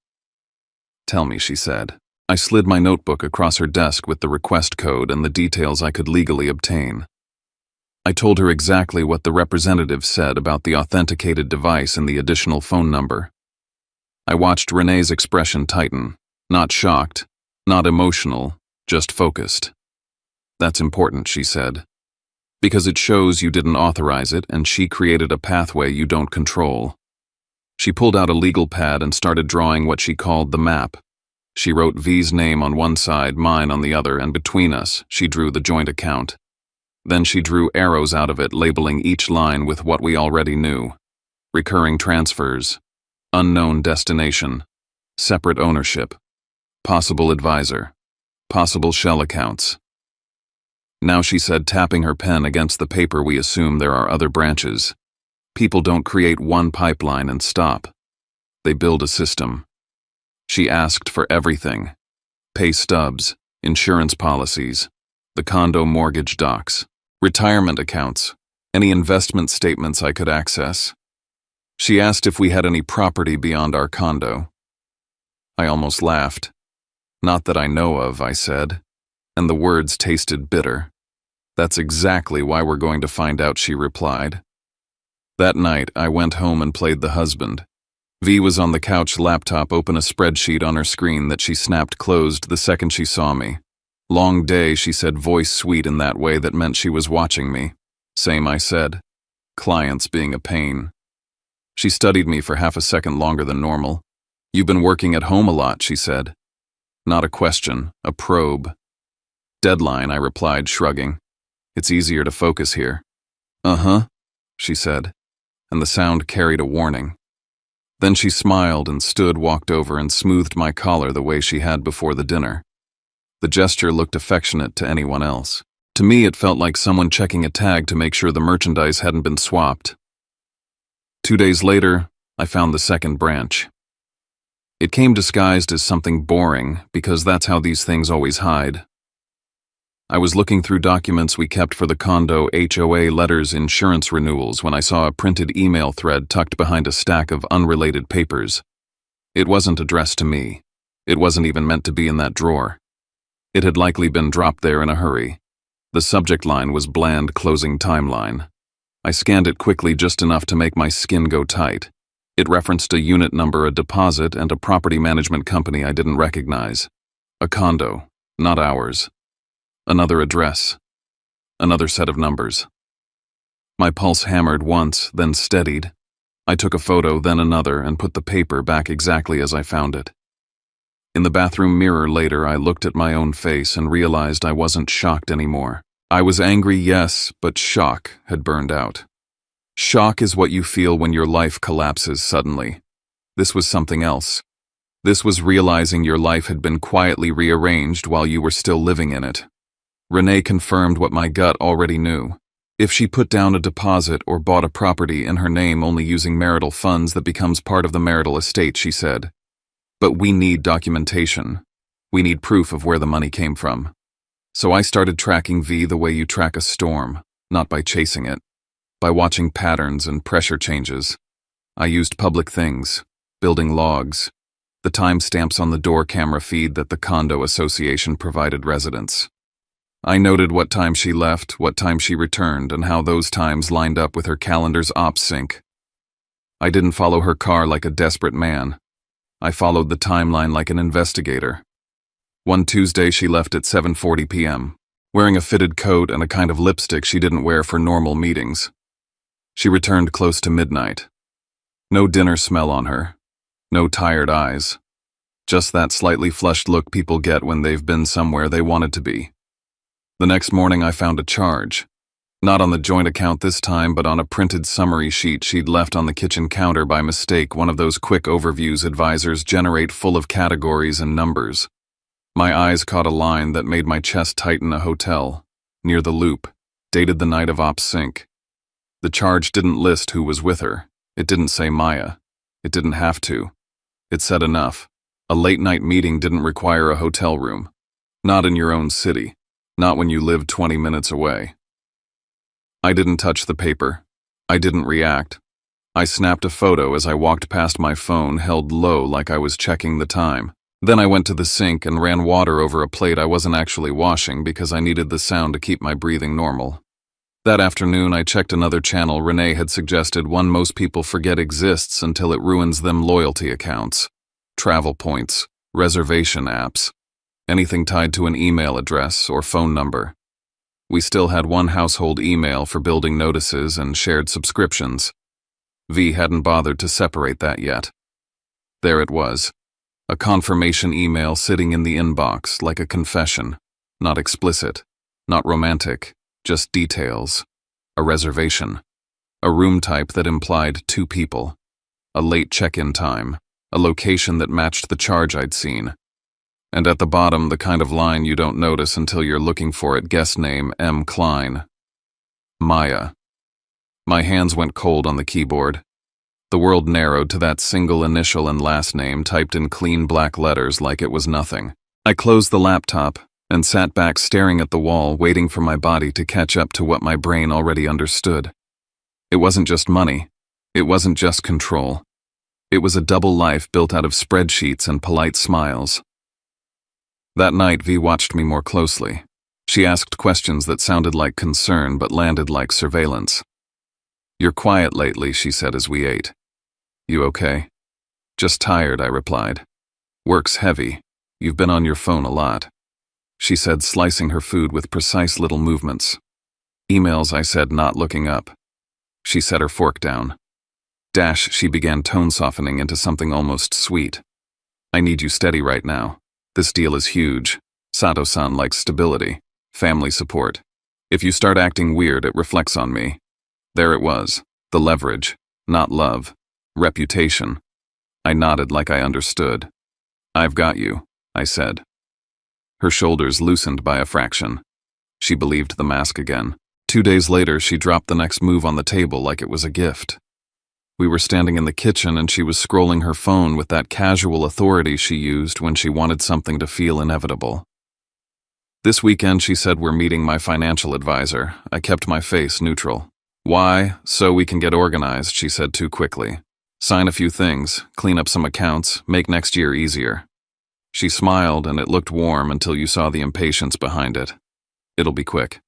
"Tell me," she said. I slid my notebook across her desk with the request code and the details I could legally obtain. I told her exactly what the representative said about the authenticated device and the additional phone number. I watched Renee's expression tighten, not shocked, not emotional, just focused. "That's important," she said, "because it shows you didn't authorize it and she created a pathway you don't control." She pulled out a legal pad and started drawing what she called the map. She wrote V's name on one side, mine on the other, and between us, she drew the joint account. Then she drew arrows out of it, labeling each line with what we already knew. Recurring transfers, unknown destination, separate ownership, possible advisor, possible shell accounts. "Now," she said, tapping her pen against the paper, "we assume there are other branches. People don't create one pipeline and stop. They build a system." She asked for everything. Pay stubs, insurance policies, the condo mortgage docs, retirement accounts, any investment statements I could access. She asked if we had any property beyond our condo. I almost laughed. "Not that I know of," I said, and the words tasted bitter. "That's exactly why we're going to find out," she replied. That night, I went home and played the husband. V was on the couch, laptop open, a spreadsheet on her screen that she snapped closed the second she saw me. Long day, she said, voice sweet in that way that meant she was watching me. Same, I said. Clients being a pain. She studied me for half a second longer than normal. You've been working at home a lot, she said. Not a question, a probe. Deadline, I replied, shrugging. It's easier to focus here. Uh-huh, she said, and the sound carried a warning. Then she smiled and walked over and smoothed my collar the way she had before the dinner. The gesture looked affectionate to anyone else. To me, it felt like someone checking a tag to make sure the merchandise hadn't been swapped. 2 days later, I found the second branch. It came disguised as something boring, because that's how these things always hide. I was looking through documents we kept for the condo HOA letters insurance renewals when I saw a printed email thread tucked behind a stack of unrelated papers. It wasn't addressed to me. It wasn't even meant to be in that drawer. It had likely been dropped there in a hurry. The subject line was bland closing timeline. I scanned it quickly just enough to make my skin go tight. It referenced a unit number, a deposit, and a property management company I didn't recognize. A condo, not ours. Another address. Another set of numbers. My pulse hammered once, then steadied. I took a photo, then another, and put the paper back exactly as I found it. In the bathroom mirror later, I looked at my own face and realized I wasn't shocked anymore. I was angry, yes, but shock had burned out. Shock is what you feel when your life collapses suddenly. This was something else. This was realizing your life had been quietly rearranged while you were still living in it. Renee confirmed what my gut already knew. If she put down a deposit or bought a property in her name only using marital funds, that becomes part of the marital estate, she said. But we need documentation. We need proof of where the money came from. So I started tracking V the way you track a storm, not by chasing it, by watching patterns and pressure changes. I used public things, building logs, the timestamps on the door camera feed that the condo association provided residents. I noted what time she left, what time she returned, and how those times lined up with her calendar's ops sync. I didn't follow her car like a desperate man. I followed the timeline like an investigator. One Tuesday, she left at 7:40 p.m., wearing a fitted coat and a kind of lipstick she didn't wear for normal meetings. She returned close to midnight. No dinner smell on her. No tired eyes. Just that slightly flushed look people get when they've been somewhere they wanted to be. The next morning, I found a charge. Not on the joint account this time, but on a printed summary sheet she'd left on the kitchen counter by mistake, one of those quick overviews advisors generate full of categories and numbers. My eyes caught a line that made my chest tighten. A hotel, near the Loop, dated the night of ops sync. The charge didn't list who was with her. It didn't say Maya. It didn't have to. It said enough. A late-night meeting didn't require a hotel room. Not in your own city. Not when you lived 20 minutes away. I didn't touch the paper. I didn't react. I snapped a photo as I walked past my phone, held low like I was checking the time. Then I went to the sink and ran water over a plate I wasn't actually washing because I needed the sound to keep my breathing normal. That afternoon, I checked another channel Renee had suggested, one most people forget exists until it ruins them: loyalty accounts, travel points, reservation apps, anything tied to an email address or phone number. We still had one household email for building notices and shared subscriptions. V hadn't bothered to separate that yet. There it was, a confirmation email sitting in the inbox like a confession, not explicit, not romantic, just details. A reservation, a room type that implied 2 people, a late check-in time, a location that matched the charge I'd seen. And at the bottom, the kind of line you don't notice until you're looking for it: guest name M. Klein. Maya. My hands went cold on the keyboard. The world narrowed to that single initial and last name typed in clean black letters like it was nothing. I closed the laptop and sat back staring at the wall, waiting for my body to catch up to what my brain already understood. It wasn't just money. It wasn't just control. It was a double life built out of spreadsheets and polite smiles. That night, V watched me more closely. She asked questions that sounded like concern but landed like surveillance. "You're quiet lately," she said as we ate. "You okay?" "Just tired," I replied. "Work's heavy. You've been on your phone a lot." she said, slicing her food with precise little movements. Emails, I said, not looking up. She set her fork down. She began tone softening into something almost sweet. I need you steady right now. This deal is huge. Sato-san likes stability, family support. If you start acting weird, it reflects on me. There it was, the leverage, not love, reputation. I nodded like I understood. I've got you, I said. Her shoulders loosened by a fraction. She believed the mask again. 2 days later, she dropped the next move on the table like it was a gift. We were standing in the kitchen and she was scrolling her phone with that casual authority she used when she wanted something to feel inevitable. This weekend, she said, we're meeting my financial advisor. I kept my face neutral. Why? So we can get organized, she said too quickly. Sign a few things, clean up some accounts, make next year easier. She smiled and it looked warm until you saw the impatience behind it. It'll be quick.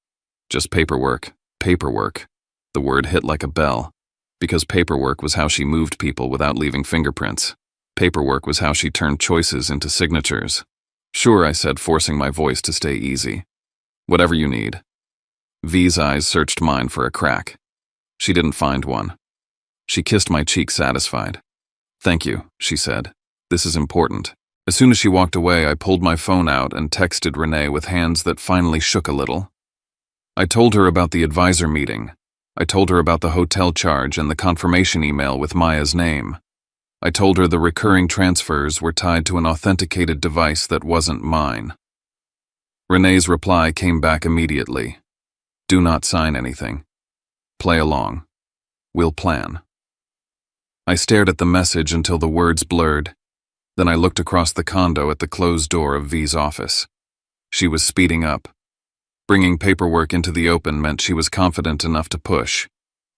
Just paperwork. Paperwork. The word hit like a bell. Because paperwork was how she moved people without leaving fingerprints. Paperwork was how she turned choices into signatures. Sure, I said, forcing my voice to stay easy. Whatever you need. V's eyes searched mine for a crack. She didn't find one. She kissed my cheek satisfied. Thank you, she said. This is important. As soon as she walked away, I pulled my phone out and texted Renee with hands that finally shook a little. I told her about the advisor meeting. I told her about the hotel charge and the confirmation email with Maya's name. I told her the recurring transfers were tied to an authenticated device that wasn't mine. Renee's reply came back immediately. Do not sign anything. Play along. We'll plan. I stared at the message until the words blurred. Then I looked across the condo at the closed door of V's office. She was speeding up. Bringing paperwork into the open meant she was confident enough to push.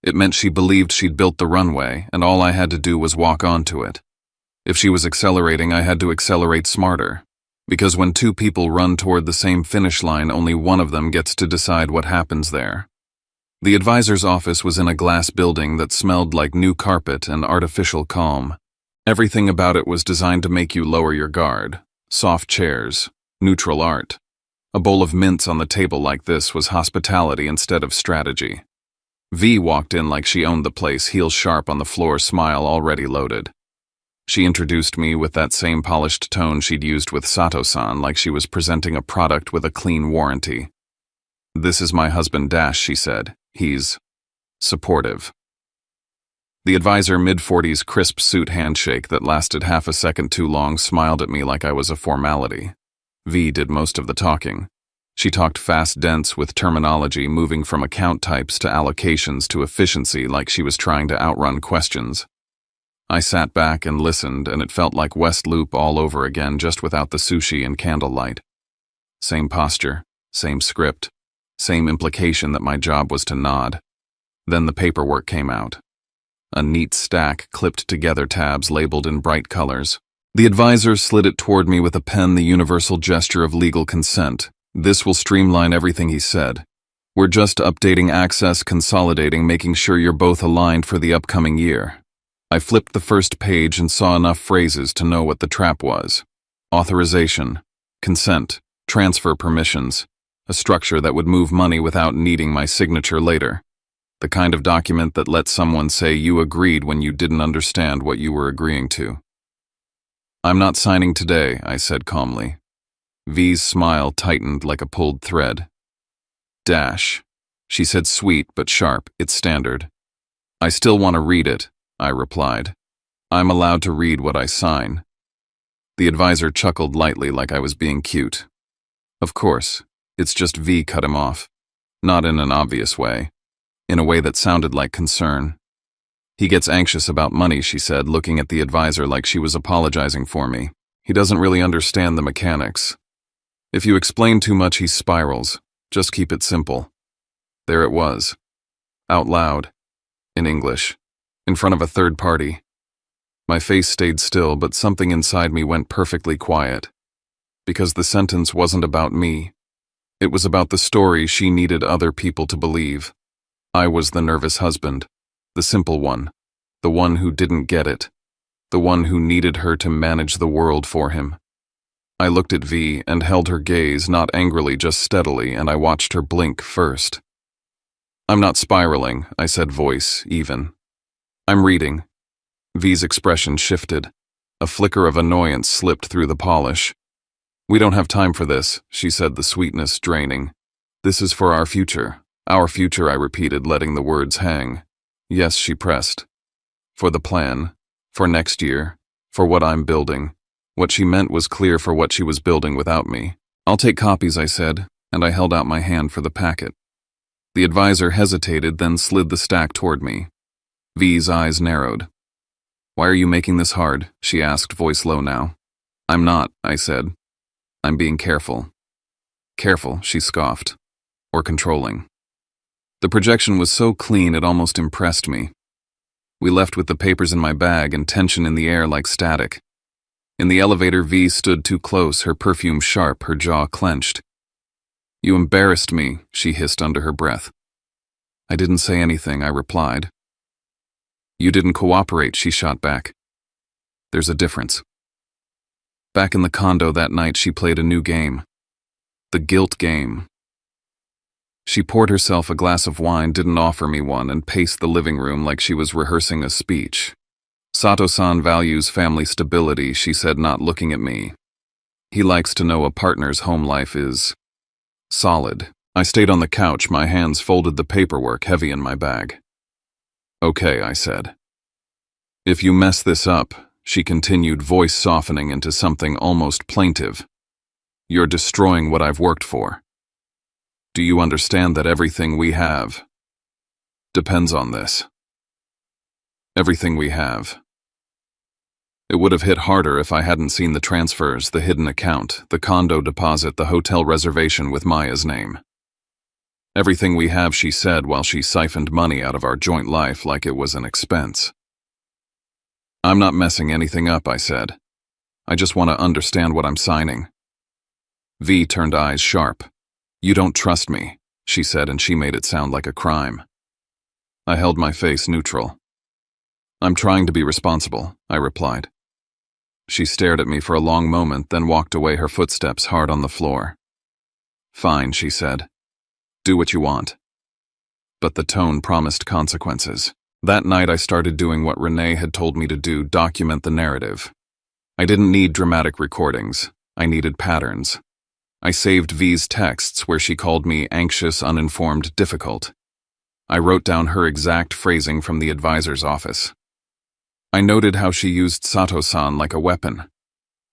It meant she believed she'd built the runway, and all I had to do was walk onto it. If she was accelerating, I had to accelerate smarter. Because when two people run toward the same finish line, only one of them gets to decide what happens there. The advisor's office was in a glass building that smelled like new carpet and artificial calm. Everything about it was designed to make you lower your guard. Soft chairs, neutral art. A bowl of mints on the table like this was hospitality instead of strategy. V walked in like she owned the place, heels sharp on the floor, smile already loaded. She introduced me with that same polished tone she'd used with Sato-san, like she was presenting a product with a clean warranty. This is my husband Dash, she said. He's supportive. The advisor, mid-40s, crisp suit handshake that lasted half a second too long, smiled at me like I was a formality. V did most of the talking. She talked fast, dense, with terminology moving from account types to allocations to efficiency like she was trying to outrun questions. I sat back and listened, and it felt like West Loop all over again, just without the sushi and candlelight. Same posture, same script, same implication that my job was to nod. Then the paperwork came out. A neat stack, clipped together tabs labeled in bright colors. The advisor slid it toward me with a pen, the universal gesture of legal consent. This will streamline everything, he said. We're just updating access, consolidating, making sure you're both aligned for the upcoming year. I flipped the first page and saw enough phrases to know what the trap was. Authorization, consent, transfer permissions, a structure that would move money without needing my signature later. The kind of document that lets someone say you agreed when you didn't understand what you were agreeing to. I'm not signing today, I said calmly. V's smile tightened like a pulled thread. Dash. She said sweet but sharp, it's standard. I still want to read it, I replied. I'm allowed to read what I sign. The advisor chuckled lightly like I was being cute. Of course, it's just V cut him off. Not in an obvious way. In a way that sounded like concern. He gets anxious about money, she said, looking at the advisor like she was apologizing for me. He doesn't really understand the mechanics. If you explain too much, he spirals. Just keep it simple. There it was. Out loud. In English. In front of a third party. My face stayed still, but something inside me went perfectly quiet. Because the sentence wasn't about me. It was about the story she needed other people to believe. I was the nervous husband. The simple one. The one who didn't get it. The one who needed her to manage the world for him. I looked at V and held her gaze, not angrily, just steadily, and I watched her blink first. "I'm not spiraling," I said, voice even. "I'm reading." V's expression shifted. A flicker of annoyance slipped through the polish. "We don't have time for this," she said, the sweetness draining. "This is for our future." "Our future," I repeated, letting the words hang. "Yes," she pressed. "For the plan. For next year. For what I'm building." What she meant was clear for what she was building without me. "I'll take copies," I said, and I held out my hand for the packet. The advisor hesitated, then slid the stack toward me. V's eyes narrowed. "Why are you making this hard?" she asked, voice low now. "I'm not," I said. "I'm being careful." "Careful," she scoffed. "Or controlling." The projection was so clean it almost impressed me. We left with the papers in my bag and tension in the air like static. In the elevator, V stood too close, her perfume sharp, her jaw clenched. "You embarrassed me," she hissed under her breath. I didn't say anything, I replied. "You didn't cooperate," she shot back. "There's a difference." Back in the condo that night, she played a new game. The guilt game. She poured herself a glass of wine, didn't offer me one, and paced the living room like she was rehearsing a speech. "Sato-san values family stability," she said, not looking at me. "He likes to know a partner's home life is solid." I stayed on the couch, my hands folded, the paperwork heavy in my bag. "Okay," I said. "If you mess this up," she continued, voice softening into something almost plaintive, "you're destroying what I've worked for. Do you understand that everything we have depends on this? Everything we have." It would have hit harder if I hadn't seen the transfers, the hidden account, the condo deposit, the hotel reservation with Maya's name. "Everything we have," she said while she siphoned money out of our joint life like it was an expense. "I'm not messing anything up," I said. "I just want to understand what I'm signing." V turned eyes sharp. "You don't trust me," she said, and she made it sound like a crime. I held my face neutral. "I'm trying to be responsible," I replied. She stared at me for a long moment, then walked away, her footsteps hard on the floor. "Fine," she said. "Do what you want." But the tone promised consequences. That night I started doing what Renee had told me to do, document the narrative. I didn't need dramatic recordings. I needed patterns. I saved V's texts where she called me anxious, uninformed, difficult. I wrote down her exact phrasing from the advisor's office. I noted how she used Sato-san like a weapon.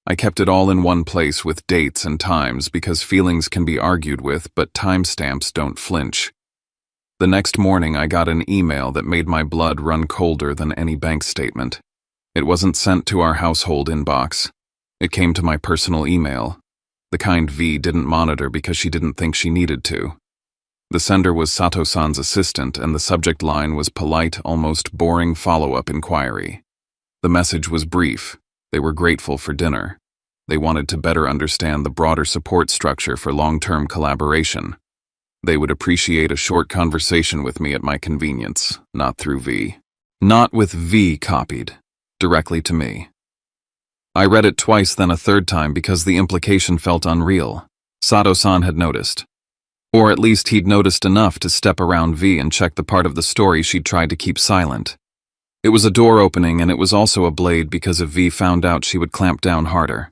I kept it all in one place with dates and times because feelings can be argued with, but timestamps don't flinch. The next morning I got an email that made my blood run colder than any bank statement. It wasn't sent to our household inbox. It came to my personal email, the kind V didn't monitor because she didn't think she needed to. The sender was Sato-san's assistant, and the subject line was polite, almost boring follow-up inquiry. The message was brief. They were grateful for dinner. They wanted to better understand the broader support structure for long-term collaboration. They would appreciate a short conversation with me at my convenience, not through V. Not with V copied, directly to me. I read it twice, then a third time, because the implication felt unreal. Sato-san had noticed. Or at least he'd noticed enough to step around V and check the part of the story she'd tried to keep silent. It was a door opening, and it was also a blade because if V found out, she would clamp down harder.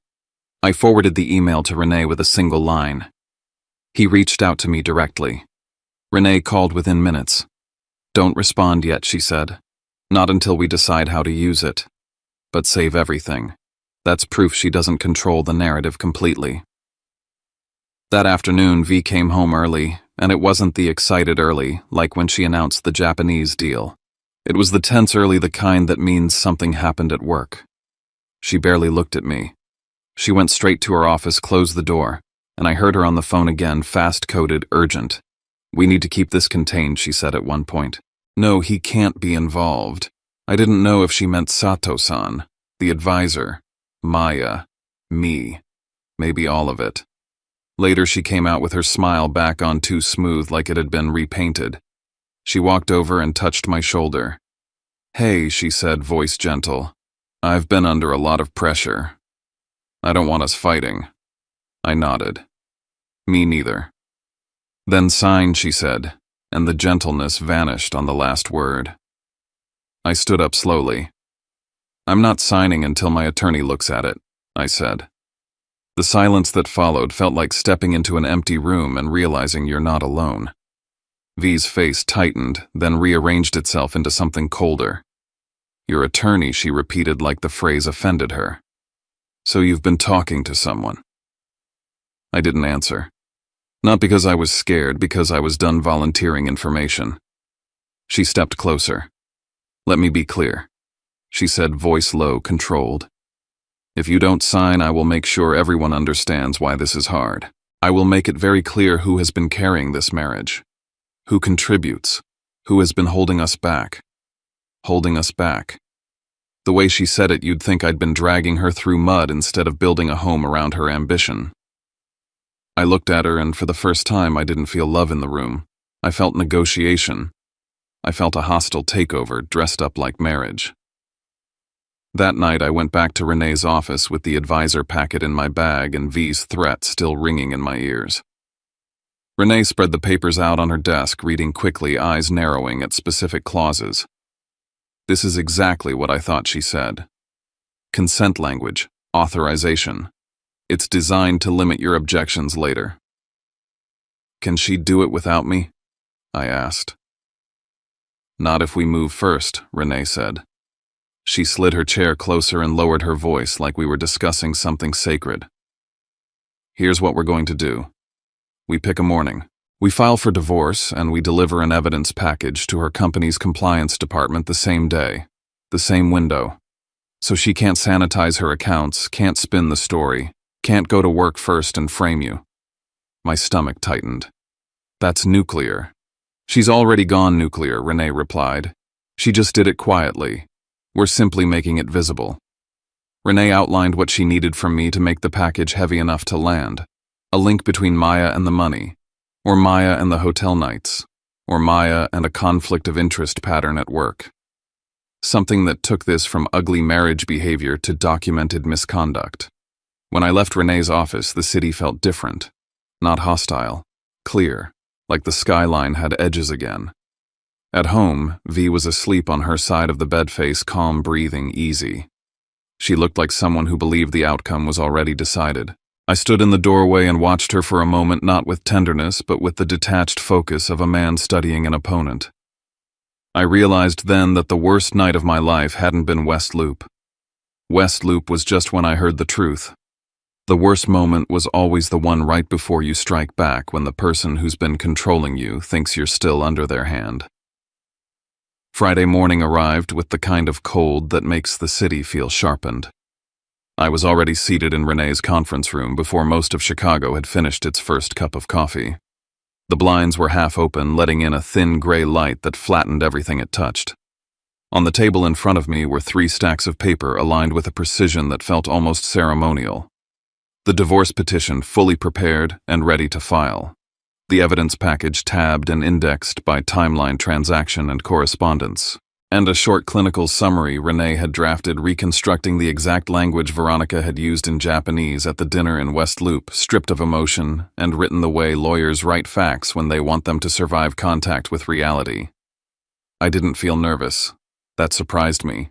I forwarded the email to Renee with a single line. He reached out to me directly. Renee called within minutes. "Don't respond yet," she said. "Not until we decide how to use it. But save everything. That's proof she doesn't control the narrative completely." That afternoon, V came home early, and it wasn't the excited early, like when she announced the Japanese deal. It was the tense early, the kind that means something happened at work. She barely looked at me. She went straight to her office, closed the door, and I heard her on the phone again, fast-coded, urgent. "We need to keep this contained," she said at one point. "No, he can't be involved." I didn't know if she meant Sato-san, the advisor, Maya, me, maybe all of it. Later she came out with her smile back on, too smooth, like it had been repainted. She walked over and touched my shoulder. "Hey," she said, voice gentle. "I've been under a lot of pressure. I don't want us fighting. I nodded. Me neither. Then sign, she said, and the gentleness vanished on the last word. I stood up slowly. I'm not signing until my attorney looks at it, I said. The silence that followed felt like stepping into an empty room and realizing you're not alone. V's face tightened, then rearranged itself into something colder. Your attorney, she repeated like the phrase offended her. So you've been talking to someone. I didn't answer. Not because I was scared, because I was done volunteering information. She stepped closer. Let me be clear, she said, voice low, controlled. If you don't sign, I will make sure everyone understands why this is hard. I will make it very clear who has been carrying this marriage. Who contributes? Who has been holding us back? Holding us back. The way she said it, you'd think I'd been dragging her through mud instead of building a home around her ambition. I looked at her, and for the first time I didn't feel love in the room. I felt negotiation. I felt a hostile takeover dressed up like marriage. That night I went back to Renee's office with the advisor packet in my bag and V's threat still ringing in my ears. Renee spread the papers out on her desk, reading quickly, eyes narrowing at specific clauses. This is exactly what I thought, she said. Consent language, authorization. It's designed to limit your objections later. Can she do it without me? I asked. Not if we move first, Renee said. She slid her chair closer and lowered her voice like we were discussing something sacred. Here's what we're going to do. We pick a morning. We file for divorce and we deliver an evidence package to her company's compliance department the same day, the same window. So she can't sanitize her accounts, can't spin the story, can't go to work first and frame you. My stomach tightened. That's nuclear. She's already gone nuclear, Renee replied. She just did it quietly. We're simply making it visible. Renee outlined what she needed from me to make the package heavy enough to land. A link between Maya and the money, or Maya and the hotel nights, or Maya and a conflict of interest pattern at work. Something that took this from ugly marriage behavior to documented misconduct. When I left Renee's office, the city felt different. Not hostile, clear, like the skyline had edges again. At home, V was asleep on her side of the bed, face calm, breathing easy. She looked like someone who believed the outcome was already decided. I stood in the doorway and watched her for a moment, not with tenderness, but with the detached focus of a man studying an opponent. I realized then that the worst night of my life hadn't been West Loop. West Loop was just when I heard the truth. The worst moment was always the one right before you strike back, when the person who's been controlling you thinks you're still under their hand. Friday morning arrived with the kind of cold that makes the city feel sharpened. I was already seated in Renee's conference room before most of Chicago had finished its first cup of coffee. The blinds were half open, letting in a thin gray light that flattened everything it touched. On the table in front of me were 3 stacks of paper aligned with a precision that felt almost ceremonial. The divorce petition fully prepared and ready to file. The evidence package tabbed and indexed by timeline, transaction, and correspondence. And a short clinical summary Renee had drafted reconstructing the exact language Veronica had used in Japanese at the dinner in West Loop, stripped of emotion and written the way lawyers write facts when they want them to survive contact with reality. I didn't feel nervous. That surprised me.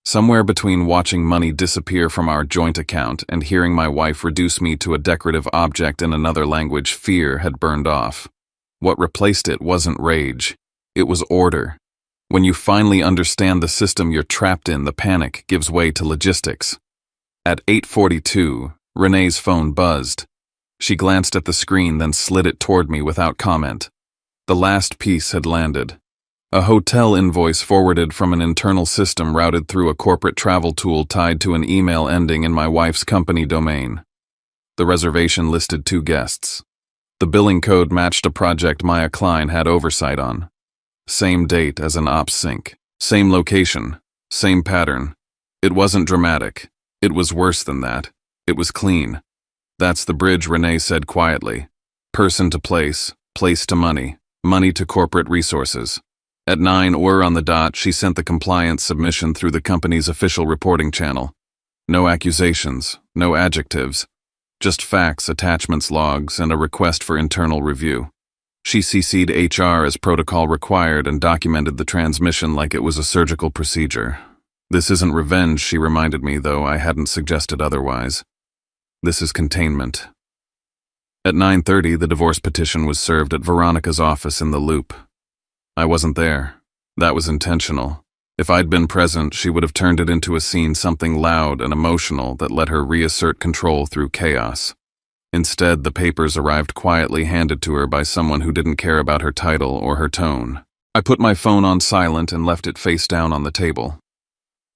Somewhere between watching money disappear from our joint account and hearing my wife reduce me to a decorative object in another language, fear had burned off. What replaced it wasn't rage. It was order. When you finally understand the system you're trapped in, the panic gives way to logistics. At 8:42, Renee's phone buzzed. She glanced at the screen, then slid it toward me without comment. The last piece had landed. A hotel invoice forwarded from an internal system routed through a corporate travel tool tied to an email ending in my wife's company domain. The reservation listed 2 guests. The billing code matched a project Maya Klein had oversight on. Same date as an ops sync. Same location. Same pattern. It wasn't dramatic. It was worse than that. It was clean. That's the bridge, Renee said quietly. Person to place, place to money, money to corporate resources. At 9 or on the dot, she sent the compliance submission through the company's official reporting channel. No accusations, no adjectives. Just facts, attachments, logs, and a request for internal review. She CC'd HR as protocol required and documented the transmission like it was a surgical procedure. This isn't revenge, she reminded me, though I hadn't suggested otherwise. This is containment. At 9:30, the divorce petition was served at Veronica's office in the Loop. I wasn't there. That was intentional. If I'd been present, she would have turned it into a scene, something loud and emotional that let her reassert control through chaos. Instead, the papers arrived quietly, handed to her by someone who didn't care about her title or her tone. I put my phone on silent and left it face down on the table.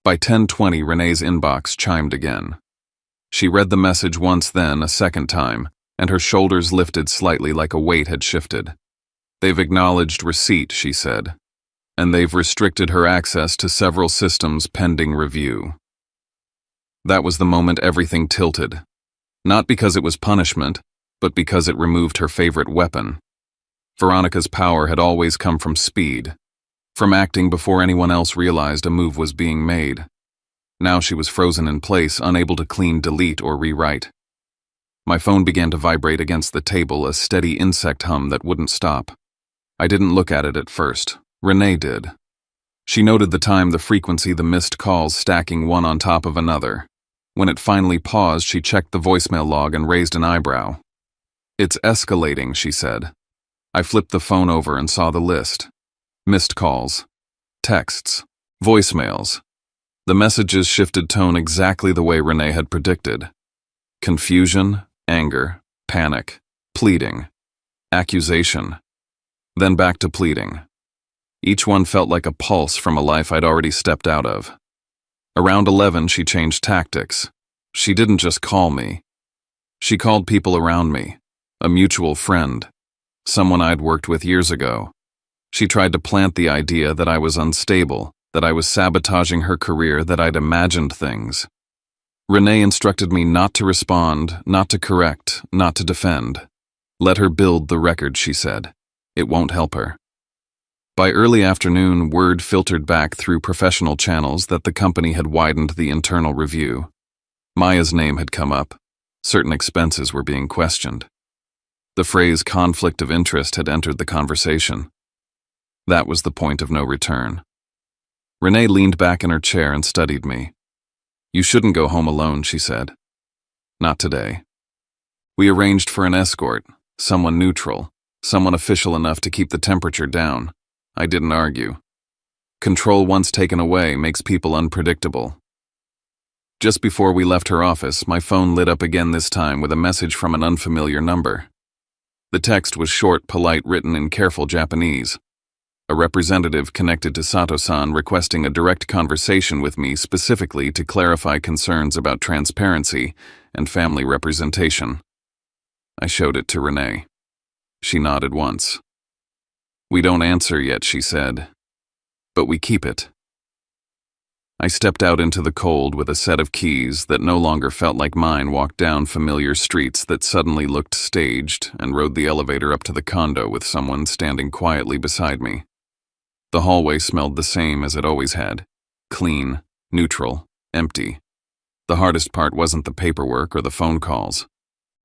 By 10:20, Renee's inbox chimed again. She read the message once, then a second time, and her shoulders lifted slightly like a weight had shifted. They've acknowledged receipt, she said, and they've restricted her access to several systems pending review. That was the moment everything tilted. Not because it was punishment, but because it removed her favorite weapon. Veronica's power had always come from speed, from acting before anyone else realized a move was being made. Now she was frozen in place, unable to clean, delete, or rewrite. My phone began to vibrate against the table, a steady insect hum that wouldn't stop. I didn't look at it at first. Renee did. She noted the time, the frequency, the missed calls stacking one on top of another. When it finally paused, she checked the voicemail log and raised an eyebrow. "It's escalating," she said. I flipped the phone over and saw the list. Missed calls, texts, voicemails. The messages shifted tone exactly the way Renee had predicted. Confusion, anger, panic, pleading, accusation, then back to pleading. Each one felt like a pulse from a life I'd already stepped out of. Around 11, she changed tactics. She didn't just call me. She called people around me, a mutual friend, someone I'd worked with years ago. She tried to plant the idea that I was unstable, that I was sabotaging her career, that I'd imagined things. Renee instructed me not to respond, not to correct, not to defend. Let her build the record, she said. It won't help her. By early afternoon, word filtered back through professional channels that the company had widened the internal review. Maya's name had come up. Certain expenses were being questioned. The phrase conflict of interest had entered the conversation. That was the point of no return. Renee leaned back in her chair and studied me. "You shouldn't go home alone," she said. "Not today." We arranged for an escort, someone neutral, someone official enough to keep the temperature down. I didn't argue. Control once taken away makes people unpredictable. Just before we left her office, my phone lit up again, this time with a message from an unfamiliar number. The text was short, polite, written in careful Japanese. A representative connected to Sato-san requesting a direct conversation with me, specifically to clarify concerns about transparency and family representation. I showed it to Renee. She nodded once. "We don't answer yet," she said, "but we keep it." I stepped out into the cold with a set of keys that no longer felt like mine, walked down familiar streets that suddenly looked staged, and rode the elevator up to the condo with someone standing quietly beside me. The hallway smelled the same as it always had. Clean, neutral, empty. The hardest part wasn't the paperwork or the phone calls.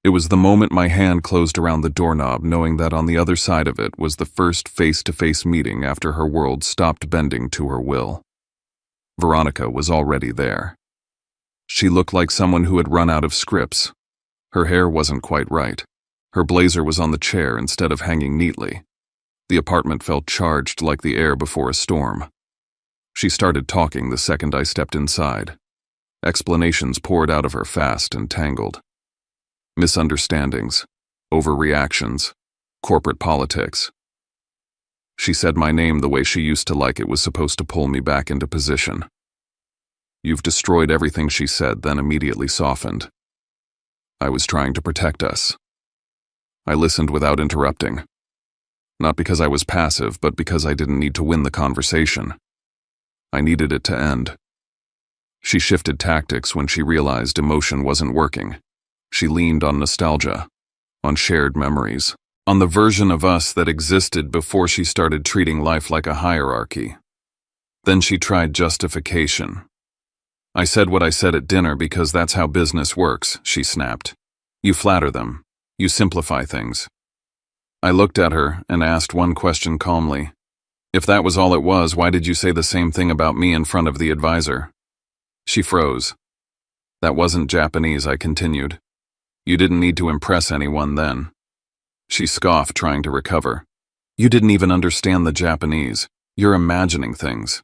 It was the moment my hand closed around the doorknob, knowing that on the other side of it was the first face-to-face meeting after her world stopped bending to her will. Veronica was already there. She looked like someone who had run out of scripts. Her hair wasn't quite right. Her blazer was on the chair instead of hanging neatly. The apartment felt charged like the air before a storm. She started talking the second I stepped inside. Explanations poured out of her fast and tangled. Misunderstandings, overreactions, corporate politics. She said my name the way she used to, like it was supposed to pull me back into position. "You've destroyed everything," she said, then immediately softened. "I was trying to protect us." I listened without interrupting. Not because I was passive, but because I didn't need to win the conversation. I needed it to end. She shifted tactics when she realized emotion wasn't working. She leaned on nostalgia, on shared memories, on the version of us that existed before she started treating life like a hierarchy. Then she tried justification. "I said what I said at dinner because that's how business works," she snapped. You flatter them. You simplify things. I looked at her and asked one question calmly. If that was all it was, why did you say the same thing about me in front of the advisor? She froze. That wasn't Japanese, I continued. You didn't need to impress anyone then. She scoffed, trying to recover. You didn't even understand the Japanese. You're imagining things.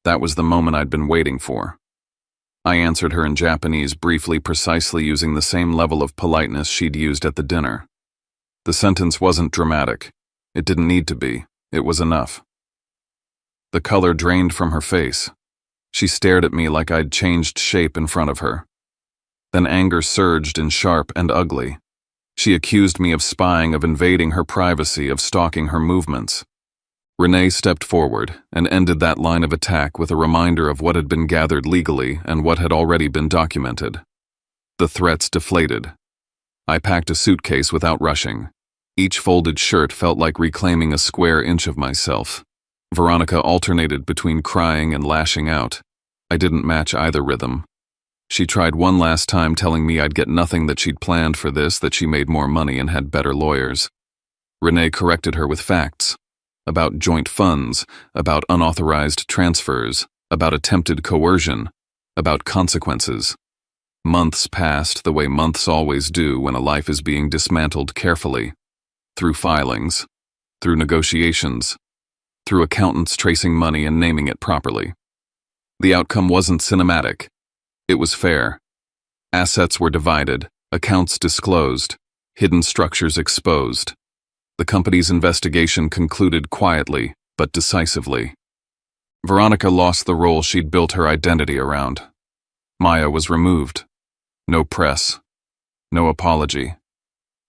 That was the moment I'd been waiting for. I answered her in Japanese briefly, precisely using the same level of politeness she'd used at the dinner. The sentence wasn't dramatic. It didn't need to be. It was enough. The color drained from her face. She stared at me like I'd changed shape in front of her. Then anger surged in sharp and ugly. She accused me of spying, of invading her privacy, of stalking her movements. Renee stepped forward and ended that line of attack with a reminder of what had been gathered legally and what had already been documented. The threats deflated. I packed a suitcase without rushing. Each folded shirt felt like reclaiming a square inch of myself. Veronica alternated between crying and lashing out. I didn't match either rhythm. She tried one last time, telling me I'd get nothing, that she'd planned for this, that she made more money and had better lawyers. Renee corrected her with facts. About joint funds, about unauthorized transfers, about attempted coercion, about consequences. Months passed the way months always do when a life is being dismantled carefully. Through filings, through negotiations, through accountants tracing money and naming it properly. The outcome wasn't cinematic. It was fair. Assets were divided, accounts disclosed, hidden structures exposed. The company's investigation concluded quietly, but decisively. Veronica lost the role she'd built her identity around. Maya was removed. No press. No apology.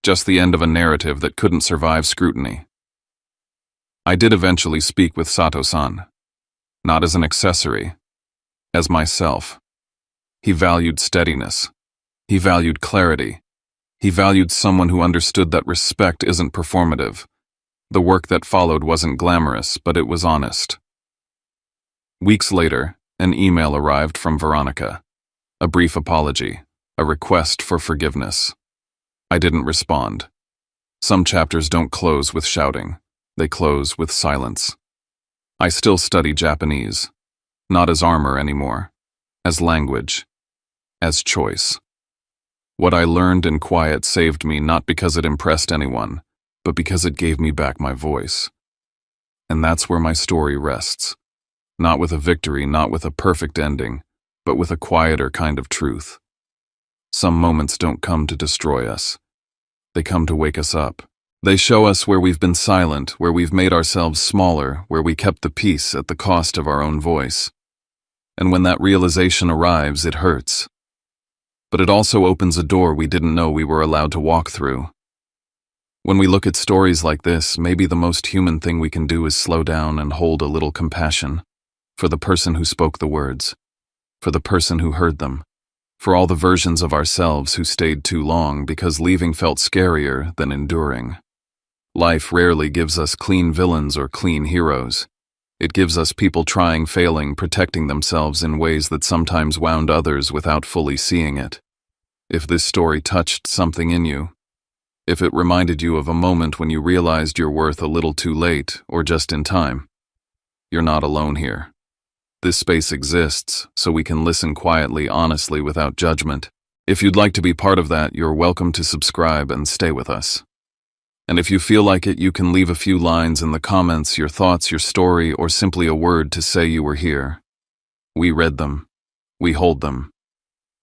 Just the end of a narrative that couldn't survive scrutiny. I did eventually speak with Sato-san. Not as an accessory. As myself. He valued steadiness. He valued clarity. He valued someone who understood that respect isn't performative. The work that followed wasn't glamorous, but it was honest. Weeks later, an email arrived from Veronica. A brief apology. A request for forgiveness. I didn't respond. Some chapters don't close with shouting. They close with silence. I still study Japanese. Not as armor anymore. As language. As choice. What I learned in quiet saved me, not because it impressed anyone, but because it gave me back my voice. And that's where my story rests. Not with a victory, not with a perfect ending, but with a quieter kind of truth. Some moments don't come to destroy us. They come to wake us up. They show us where we've been silent, where we've made ourselves smaller, where we kept the peace at the cost of our own voice. And when that realization arrives, it hurts. But it also opens a door we didn't know we were allowed to walk through. When we look at stories like this, maybe the most human thing we can do is slow down and hold a little compassion for the person who spoke the words, for the person who heard them, for all the versions of ourselves who stayed too long because leaving felt scarier than enduring. Life rarely gives us clean villains or clean heroes. It gives us people trying, failing, protecting themselves in ways that sometimes wound others without fully seeing it. If this story touched something in you, if it reminded you of a moment when you realized your worth a little too late or just in time, you're not alone here. This space exists so we can listen quietly, honestly, without judgment. If you'd like to be part of that, you're welcome to subscribe and stay with us. And if you feel like it, you can leave a few lines in the comments, your thoughts, your story, or simply a word to say you were here. We read them. We hold them.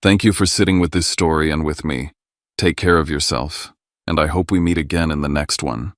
Thank you for sitting with this story and with me. Take care of yourself, and I hope we meet again in the next one.